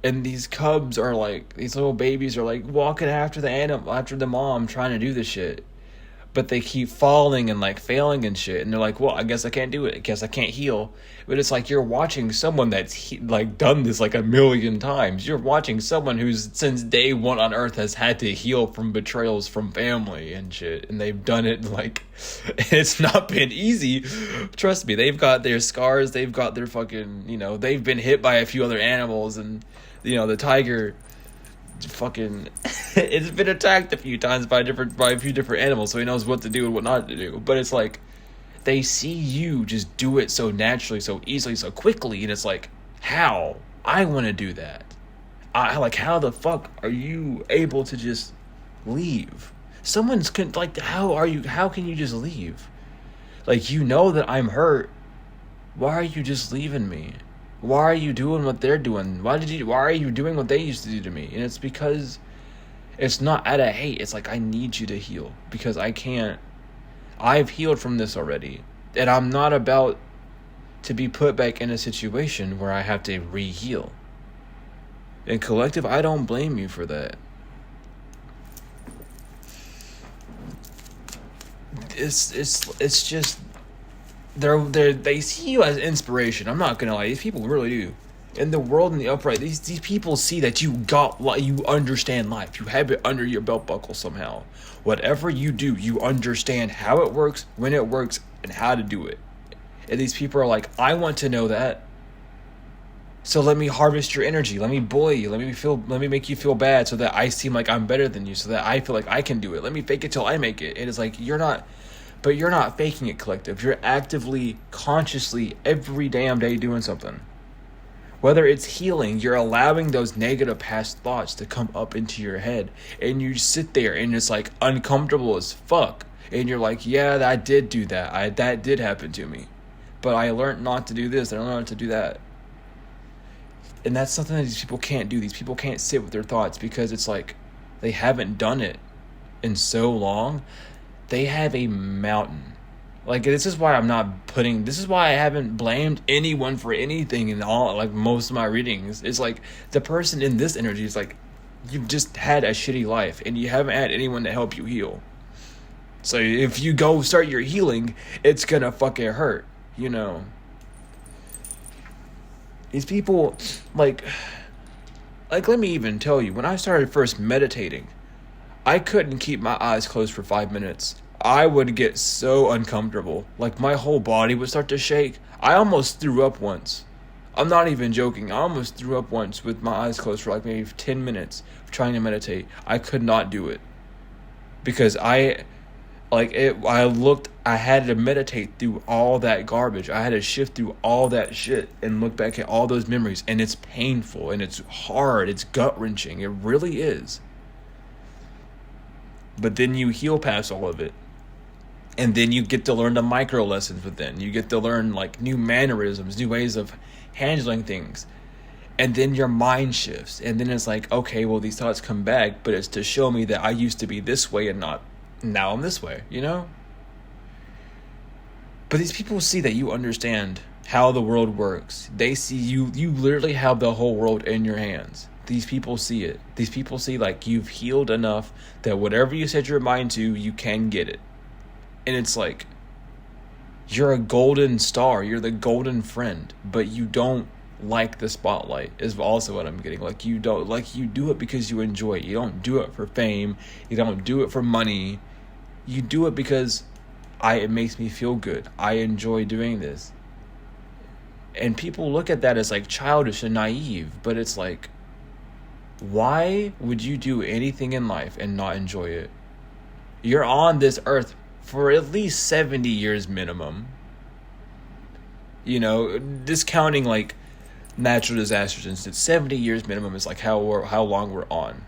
And these cubs are like, these little babies are like walking after the mom, trying to do this shit. But they keep falling and like failing and shit, and they're like, well, I guess I can't do it. I guess I can't heal. But it's like you're watching someone that's like done this like a million times. You're watching someone who's since day one on Earth has had to heal from betrayals from family and shit, and they've done it like, it's not been easy. Trust me, they've got their scars. They've got their fucking, you know, they've been hit by a few other animals, and you know the tiger. Fucking it's been attacked a few times by a few different animals, so he knows what to do and what not to do. But it's like they see you just do it so naturally, so easily, so quickly, and it's like, how? I want to do that. I like, how the fuck are you able to just leave? Someone's like, how can you just leave? Like, you know that I'm hurt. Why are you just leaving me? Why are you doing what they're doing? Why are you doing what they used to do to me? And it's because it's not out of hate. It's like, I need you to heal because I can't. I've healed from this already. And I'm not about to be put back in a situation where I have to re-heal. And Collective, I don't blame you for that. It's just they see you as inspiration. I'm not gonna lie, these people really do. In the world and the upright, these people see that you understand life. You have it under your belt buckle somehow. Whatever you do, you understand how it works, when it works, and how to do it. And these people are like, I want to know that. So let me harvest your energy. Let me bully you. Let me make you feel bad so that I seem like I'm better than you, so that I feel like I can do it. Let me fake it till I make it. And it's like, you're not faking it, Collective. You're actively, consciously, every damn day doing something. Whether it's healing, you're allowing those negative past thoughts to come up into your head. And you sit there and it's like uncomfortable as fuck. And you're like, yeah, I did do that. That did happen to me. But I learned not to do this. I learned not to do that. And that's something that these people can't do. These people can't sit with their thoughts because it's like, they haven't done it in so long, they have a mountain. Like, this is why I haven't blamed anyone for anything in all, like, most of my readings. It's like, the person in this energy is like, you've just had a shitty life, and you haven't had anyone to help you heal. So if you go start your healing, it's gonna fucking hurt, you know? These people, like, let me even tell you, when I started first meditating, I couldn't keep my eyes closed for 5 minutes. I would get so uncomfortable. Like, my whole body would start to shake. I almost threw up once. I'm not even joking. I almost threw up once with my eyes closed for like maybe 10 minutes trying to meditate. I could not do it. Because I had to meditate through all that garbage. I had to shift through all that shit and look back at all those memories. And it's painful and it's hard. It's gut-wrenching. It really is. But then you heal past all of it. And then you get to learn the micro lessons within. You get to learn like new mannerisms, new ways of handling things. And then your mind shifts. And then it's like, okay, well, these thoughts come back, but it's to show me that I used to be this way and not now I'm this way, you know? But these people see that you understand how the world works. They see you literally have the whole world in your hands. These people see it. These people see like you've healed enough that whatever you set your mind to, you can get it. And it's like, you're a golden star. You're the golden friend, but you don't like the spotlight is also what I'm getting. Like, you don't, like, you do it because you enjoy it. You don't do it for fame. You don't do it for money. You do it because it makes me feel good. I enjoy doing this. And people look at that as like childish and naive, but it's like, why would you do anything in life and not enjoy it? You're on this earth for at least 70 years minimum. You know, discounting like natural disasters instance, 70 years minimum is like how long we're on.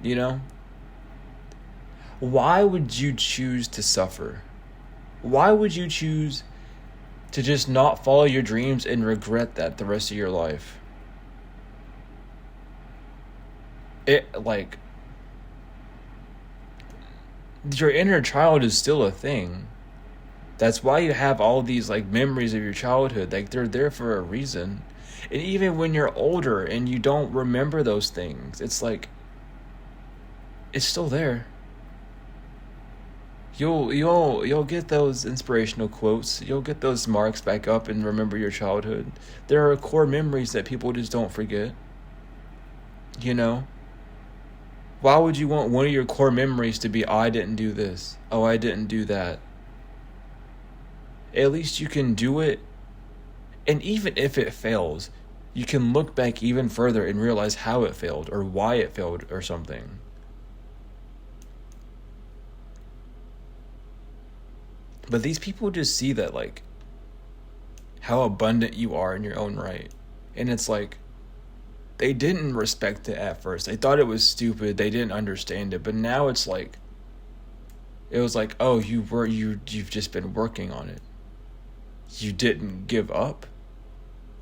You know? Why would you choose to suffer? Why would you choose to just not follow your dreams and regret that the rest of your life? It, like, your inner child is still a thing. That's why you have all these like memories of your childhood. Like, they're there for a reason. And even when you're older and you don't remember those things, it's like, it's still there. You'll get those inspirational quotes. You'll get those marks back up and remember your childhood. There are core memories that people just don't forget. You know? Why would you want one of your core memories to be, oh, I didn't do this. Oh, I didn't do that. At least you can do it. And even if it fails, you can look back even further and realize how it failed or why it failed or something. But these people just see that, like, how abundant you are in your own right. And it's like, they didn't respect it at first. They thought it was stupid. They didn't understand it. But now it's like, it was like, oh, you've just been working on it. You didn't give up.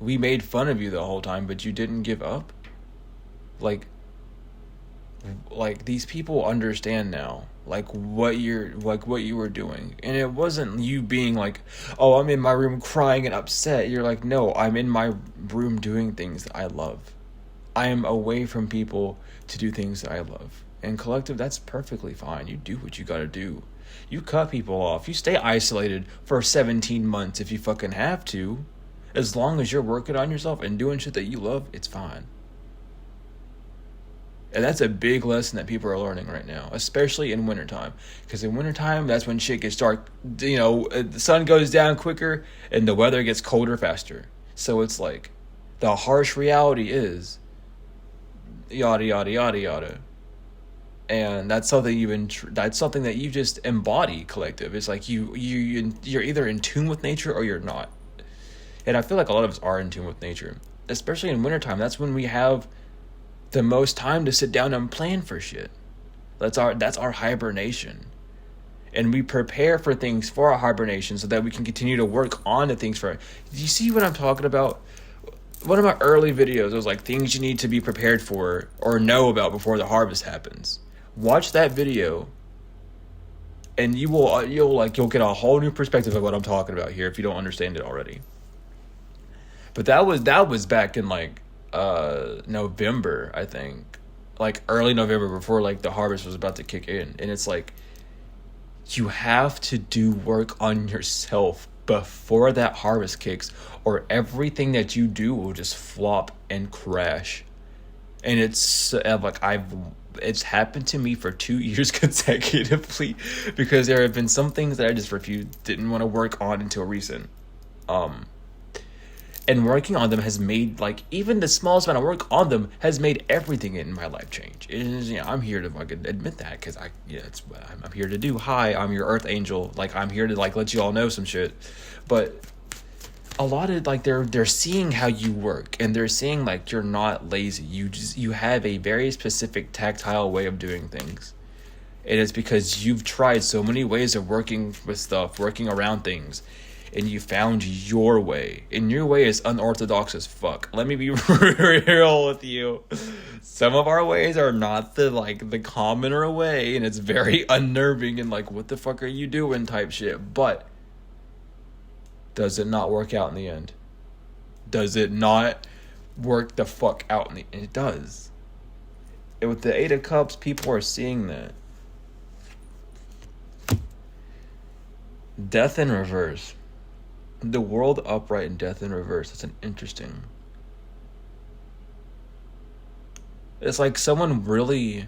We made fun of you the whole time, but you didn't give up. Like these people understand now, like what you were doing. And it wasn't you being like, oh, I'm in my room crying and upset. You're like, no, I'm in my room doing things that I love. I am away from people to do things that I love. And collective, that's perfectly fine. You do what you gotta do. You cut people off. You stay isolated for 17 months if you fucking have to. As long as you're working on yourself and doing shit that you love, it's fine. And that's a big lesson that people are learning right now, especially in wintertime. Because in wintertime, that's when shit gets dark. You know, the sun goes down quicker and the weather gets colder faster. So it's like, the harsh reality is yada, yada, yada, yada. And that's something that's something that you just embody, collective. It's like you're either in tune with nature or you're not. And I feel like a lot of us are in tune with nature. Especially in wintertime, that's when we have the most time to sit down and plan for shit. That's our hibernation. And we prepare for things for our hibernation so that we can continue to work on the things for it. Do you see what I'm talking about? One of my early videos was like things you need to be prepared for or know about before the harvest happens. Watch that video, and you'll get a whole new perspective of what I'm talking about here if you don't understand it already. But that was back in like November, I think, like early November, before like the harvest was about to kick in. And it's like, you have to do work on yourself before that harvest kicks, or everything that you do will just flop and crash. And it's like, it's happened to me for 2 years consecutively, because there have been some things that I just didn't want to work on until recent. And working on them has made, like, even the smallest amount of work on them has made everything in my life change. And I'm here to fucking admit that, because it's what I'm here to do. Hi, I'm your earth angel. Like, I'm here to, like, let you all know some shit. But a lot of, like, they're seeing how you work, and they're seeing, like, you're not lazy. You have a very specific tactile way of doing things. And it's because you've tried so many ways of working with stuff, working around things, and you found your way. And your way is unorthodox as fuck. Let me be real with you. Some of our ways are not the commoner way, and it's very unnerving and like, what the fuck are you doing type shit. But does it not work out in the end? Does it not work the fuck out in the end? It does. And with the Eight of Cups, people are seeing that. Death in reverse. The world upright and death in reverse. That's an interesting. It's like someone really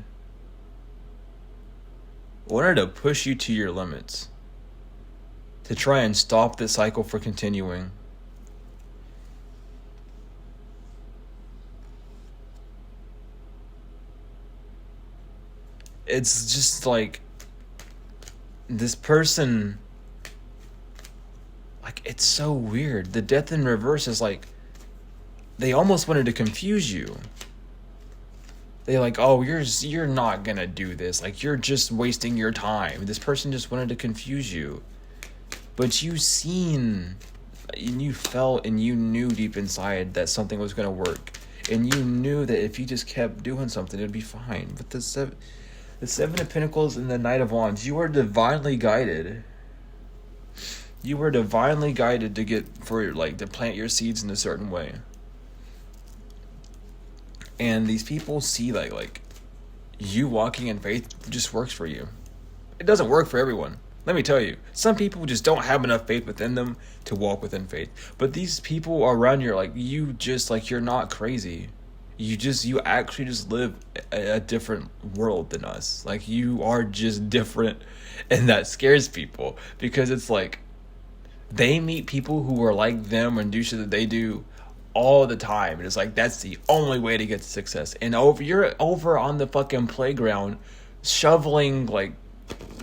wanted to push you to your limits, to try and stop the cycle from continuing. It's just like, this person, like, it's so weird. The death in reverse is like, they almost wanted to confuse you. They're like, oh, you're not gonna do this. Like, you're just wasting your time. This person just wanted to confuse you. But you seen, and you felt, and you knew deep inside that something was gonna work. And you knew that if you just kept doing something, it'd be fine. But the Seven of Pentacles and the Knight of Wands, you are divinely guided. You were divinely guided to plant your seeds in a certain way. And these people see like you walking in faith just works for you. It doesn't work for everyone. Let me tell you. Some people just don't have enough faith within them to walk within faith. But these people around you, you're not crazy. You actually just live a different world than us. Like, you are just different, and that scares people, because it's like, they meet people who are like them and do shit that they do all the time. And it's like, that's the only way to get to success. And you're over on the fucking playground shoveling like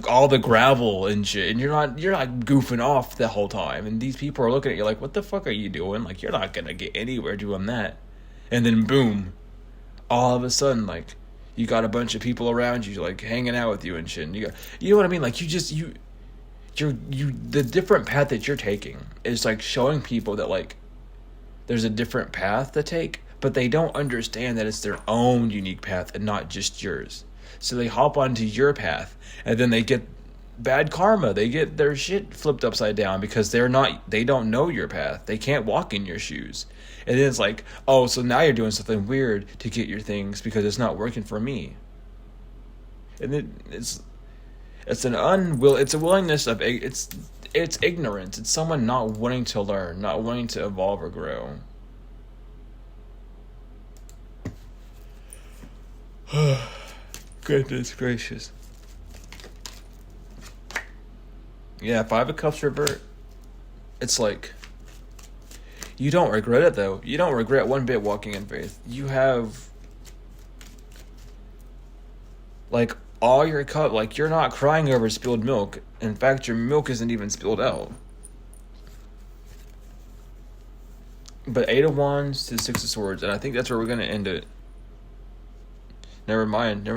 all the gravel and shit, and you're not goofing off the whole time. And these people are looking at you like, what the fuck are you doing? Like, you're not gonna get anywhere doing that. And then boom, all of a sudden, like, you got a bunch of people around you like hanging out with you and shit. And you know what I mean? Like, the different path that you're taking is like showing people that like there's a different path to take, but they don't understand that it's their own unique path and not just yours. So they hop onto your path, and then they get bad karma. They get their shit flipped upside down because they don't know your path. They can't walk in your shoes. And then it's like, oh, so now you're doing something weird to get your things because it's not working for me. And it's a willingness of, it's ignorance. It's someone not wanting to learn, not wanting to evolve or grow. Goodness gracious. Yeah, Five of Cups revert. It's like, you don't regret it though. You don't regret one bit walking in faith. You have like all your cup, like, you're not crying over spilled milk. In fact, your milk isn't even spilled out. But Eight of Wands to Six of Swords, and I think that's where we're gonna end it. Never mind.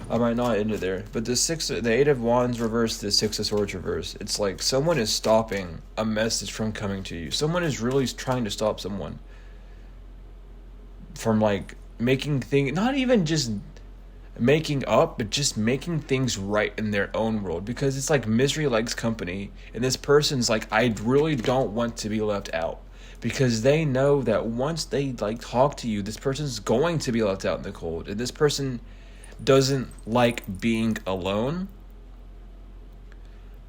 I might not end it there. But the Eight of Wands reverse, the Six of Swords reverse. It's like someone is stopping a message from coming to you. Someone is really trying to stop someone from like making things, not even just making up, but just making things right in their own world, because it's like misery likes company, and this person's like, I really don't want to be left out, because they know that once they like talk to you, this person's going to be left out in the cold, and this person doesn't like being alone.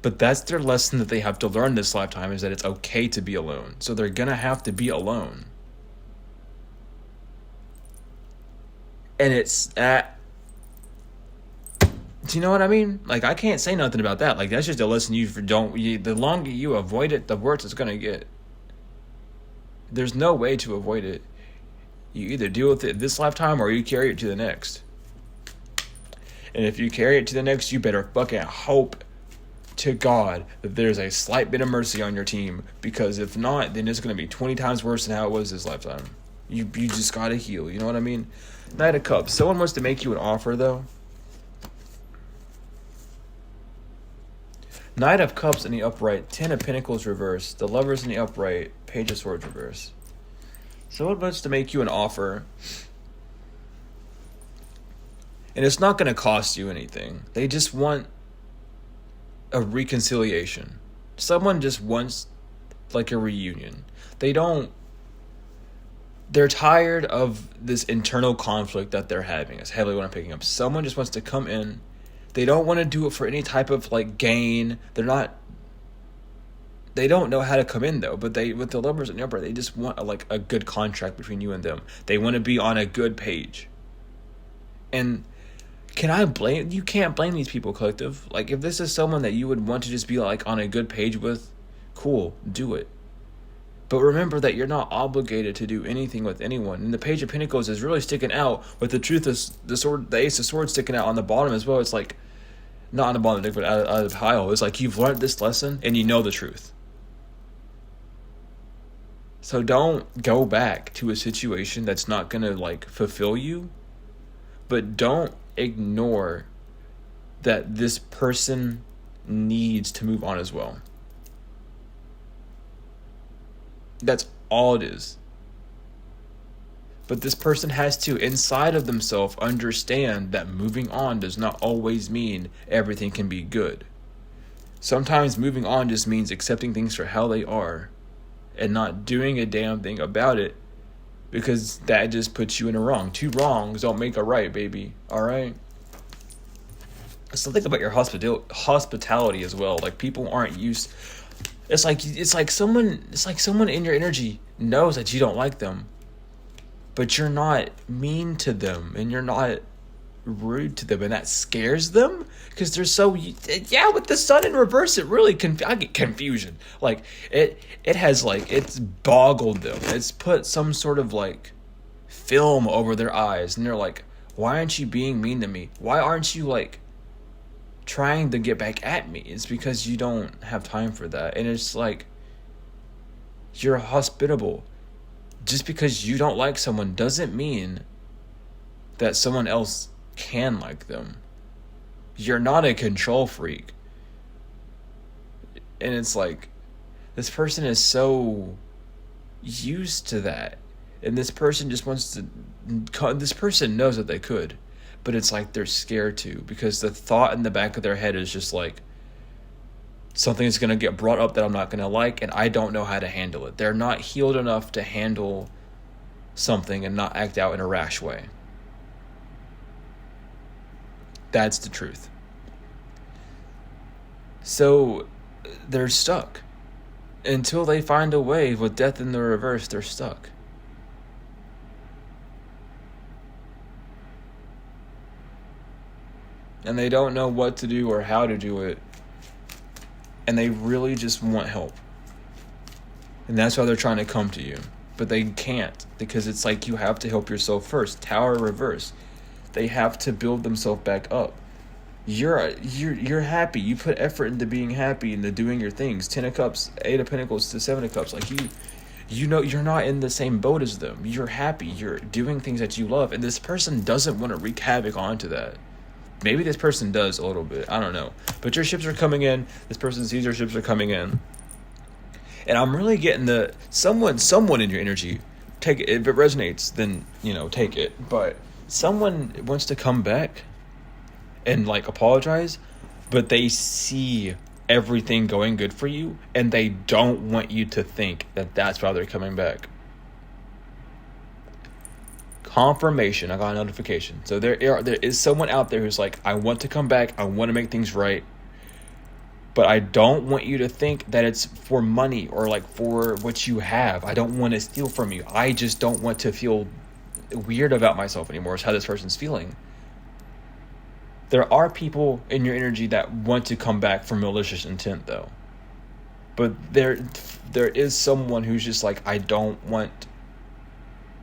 But that's their lesson that they have to learn this lifetime, is that it's okay to be alone. So they're gonna have to be alone. And it's at, do you know what I mean? Like, I can't say nothing about that. Like, that's just a lesson the longer you avoid it, the worse it's gonna get. There's no way to avoid it. You either deal with it this lifetime or you carry it to the next. And if you carry it to the next, you better fucking hope to God that there's a slight bit of mercy on your team, because if not, then it's going to be 20 times worse than how it was this lifetime. You just got to heal, you know what I mean? Knight of Cups. Someone wants to make you an offer, though. Knight of Cups in the upright, 10 of Pentacles reverse, the Lovers in the upright, Page of Swords reverse. Someone wants to make you an offer, and it's not going to cost you anything. They just want a reconciliation. Someone just wants like a reunion. They're tired of this internal conflict that they're having. It's heavily what I'm picking up. Someone just wants to come in. They don't want to do it for any type of like gain. They don't know how to come in though, but with the Lovers in the upright, they just want a good contract between you and them. They want to be on a good page. And you can't blame these people, collective. Like, if this is someone that you would want to just be like on a good page with, cool, do it. But remember that you're not obligated to do anything with anyone. And the Page of Pentacles is really sticking out, with the truth is the Ace of Swords sticking out on the bottom as well. It's like, not on the bottom of the deck, but out of the pile. It's like, you've learned this lesson and you know the truth. So don't go back to a situation that's not going to like fulfill you. But don't ignore that this person needs to move on as well. That's all it is. But this person has to, inside of themselves, understand that moving on does not always mean everything can be good. Sometimes moving on just means accepting things for how they are and not doing a damn thing about it, because that just puts you in a wrong. Two wrongs don't make a right, baby. All right? So think about your hospitality as well. Like, people aren't used. It's like someone in your energy knows that you don't like them, but you're not mean to them and you're not rude to them, and that scares them because they're so, yeah, with the sun in reverse, it really I get confusion. Like, it has like, it's boggled them. It's put some sort of like film over their eyes, and they're like, why aren't you being mean to me? Why aren't you like trying to get back at me? It's because you don't have time for that. And it's like, you're hospitable. Just because you don't like someone doesn't mean that someone else can like them. You're not a control freak. And it's like, this person is so used to that, and this person just wants to, this person knows that they could, but it's like they're scared to, because the thought in the back of their head is just like, something's going to get brought up that I'm not going to like, and I don't know how to handle it. They're not healed enough to handle something and not act out in a rash way. That's the truth. So they're stuck. Until they find a way, with death in the reverse, they're stuck. And they don't know what to do or how to do it. And they really just want help. And that's why they're trying to come to you. But they can't, because it's like, you have to help yourself first. Tower reverse. They have to build themselves back up. You're happy. You put effort into being happy, into doing your things. 10 of Cups, 8 of Pentacles to 7 of Cups. Like, you know you're not in the same boat as them. You're happy. You're doing things that you love. And this person doesn't want to wreak havoc onto that. Maybe this person does a little bit. I don't know. But your ships are coming in. This person sees your ships are coming in. And I'm really getting someone in your energy take it. If it resonates, then, take it. But someone wants to come back and, like, apologize, but they see everything going good for you, and they don't want you to think that that's why they're coming back. Confirmation. I got a notification. So there is someone out there who's like, I want to come back. I want to make things right. But I don't want you to think that it's for money or like for what you have. I don't want to steal from you. I just don't want to feel weird about myself anymore, is how this person's feeling. There are people in your energy that want to come back for malicious intent, though. But there is someone who's just like, I don't want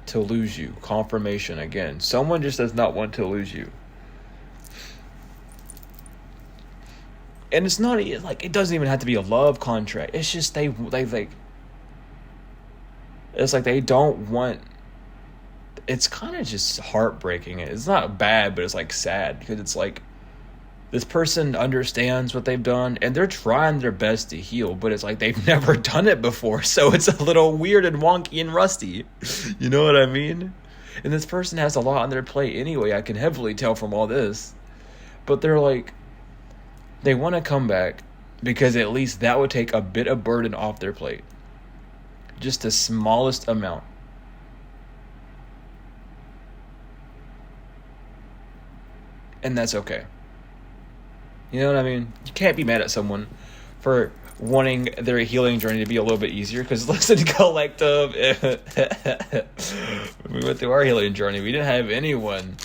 to lose you. Confirmation again. Someone just does not want to lose you. And it's not like, it doesn't even have to be a love contract. It's just they like, it's like they don't want. It's kind of just heartbreaking. It's not bad, but it's like sad, because it's like this person understands what they've done and they're trying their best to heal, but it's like they've never done it before, so it's a little weird and wonky and rusty. You know what I mean? And this person has a lot on their plate anyway. I can heavily tell from all this, but they're like, they want to come back because at least that would take a bit of burden off their plate, just the smallest amount. And that's okay. You know what I mean? You can't be mad at someone for wanting their healing journey to be a little bit easier, because listen, collective, we went through our healing journey. We didn't have anyone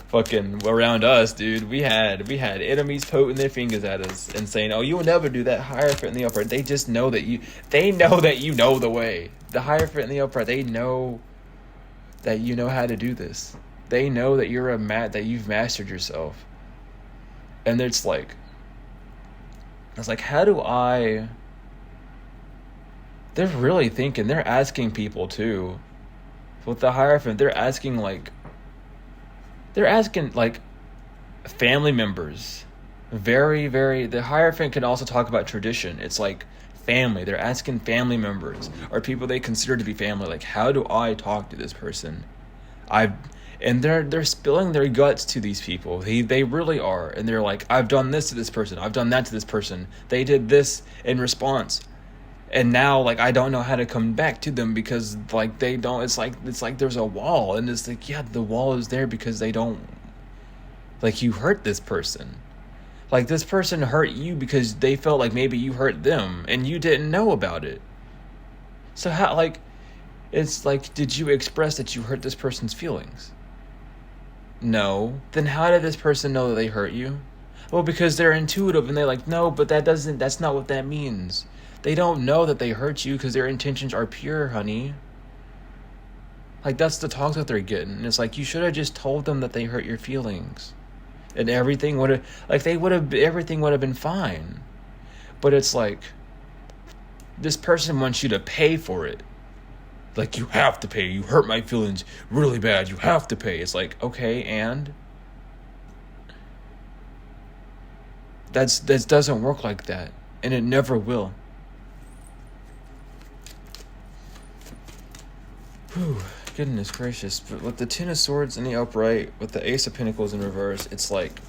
fucking around us, dude. We had enemies pointing their fingers at us and saying, oh, you will never do that. Hierophant and the upright. They just know that you know the way. The Hierophant and the upright, they know that you know how to do this. They know that that you've mastered yourself. And it's like, how do I... They're really thinking. They're asking people too. With the Hierophant, they're asking family members. Very, very... The Hierophant can also talk about tradition. It's like family. They're asking family members or people they consider to be family. Like, how do I talk to this person? And they're spilling their guts to these people. They really are. And they're like, I've done this to this person. I've done that to this person. They did this in response. And now, like, I don't know how to come back to them because, like, they don't... It's like there's a wall. And it's like, yeah, the wall is there because they don't... Like, you hurt this person. Like, this person hurt you because they felt like maybe you hurt them. And you didn't know about it. So how, like... It's like, did you express that you hurt this person's feelings? No. Then how did this person know that they hurt you? Well, because they're intuitive and they're like, no, but that's not what that means. They don't know that they hurt you because their intentions are pure, honey. Like, that's the talk that they're getting. And it's like, you should have just told them that they hurt your feelings. And everything would have been fine. But it's like, this person wants you to pay for it. Like, you have to pay. You hurt my feelings really bad. You have to pay. It's like, okay, and? That doesn't work like that. And it never will. Whew, goodness gracious. But with the Ten of Swords in the upright, with the Ace of Pentacles in reverse, it's like,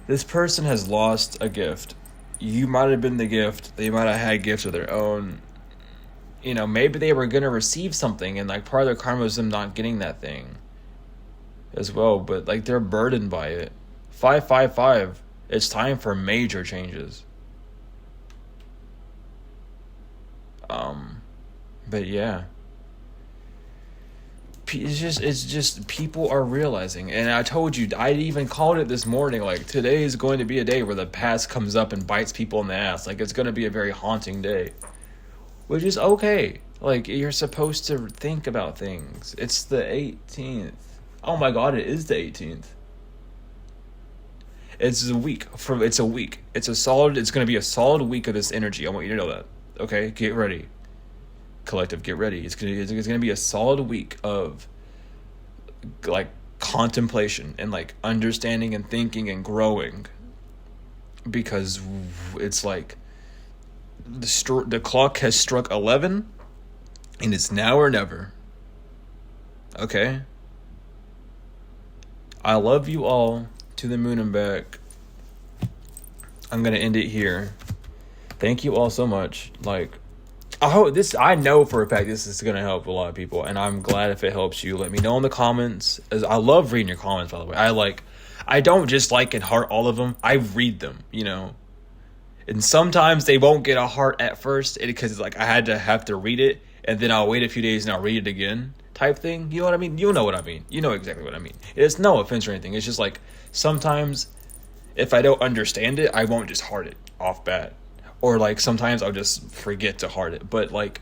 this person has lost a gift. You might have been the gift. They might have had gifts of their own. You know, maybe they were going to receive something, and, like, part of their karma was them not getting that thing as well. But, like, they're burdened by it. 555, it's time for major changes. But, yeah. It's just people are realizing. And I told you, I even called it this morning, like, today is going to be a day where the past comes up and bites people in the ass. Like, it's going to be a very haunting day. Which is okay. Like, you're supposed to think about things. It's the 18th. Oh my god, it is the 18th. It's a week. It's a week. It's going to be a solid week of this energy. I want you to know that. Okay? Get ready. Collective, get ready. It's going to be a solid week of, like, contemplation and, like, understanding and thinking and growing. Because it's like, the clock has struck 11, and it's now or never. Okay? I love you all to the moon and back. I'm gonna end it here. Thank you all so much. Like, I know for a fact this is gonna help a lot of people, and I'm glad if it helps you. Let me know in the comments. As I love reading your comments, by the way. I don't just like and heart all of them. I read them, and sometimes they won't get a heart at first because it's like I have to read it, and then I'll wait a few days and I'll read it again, type thing. You know what I mean? You know what I mean. You know exactly what I mean. It's no offense or anything. It's just like sometimes if I don't understand it, I won't just heart it off bat. Or like sometimes I'll just forget to heart it. But like,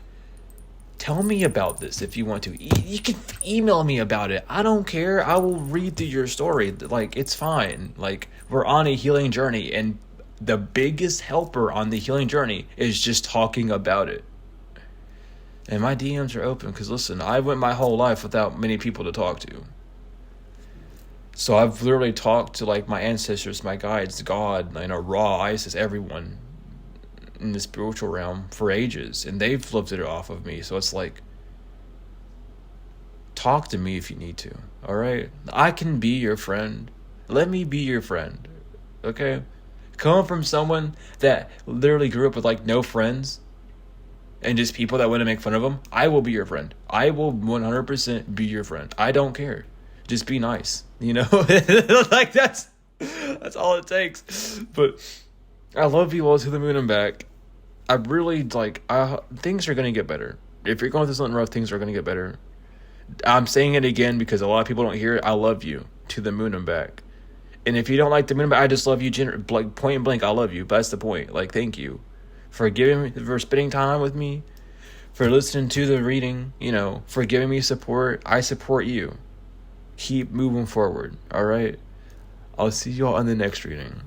tell me about this if you want to. You can email me about it. I don't care. I will read through your story. Like, it's fine. Like, we're on a healing journey, and the biggest helper on the healing journey is just talking about it. And my DMs are open because, listen, I went my whole life without many people to talk to. So I've literally talked to like my ancestors, my guides, God, Ra, Isis, everyone in the spiritual realm for ages, and they've lifted it off of me. So it's like, talk to me if you need to. All right, I can be your friend. Let me be your friend. Okay, coming from someone that literally grew up with like no friends and just people that want to make fun of them, I will be your friend. I will 100% be your friend. I don't care. Just be nice, like that's all it takes. But I love you all to the moon and back. I really things are going to get better. If you're going through something rough, things are going to get better. I'm saying it again because a lot of people don't hear it. I love you to the moon and back. And if you don't like the moon and back, I just love you, like point blank. I love you. But that's the point. Like, thank you for spending time with me, for listening to the reading, for giving me support. I support you. Keep moving forward. All right. I'll see you all in the next reading.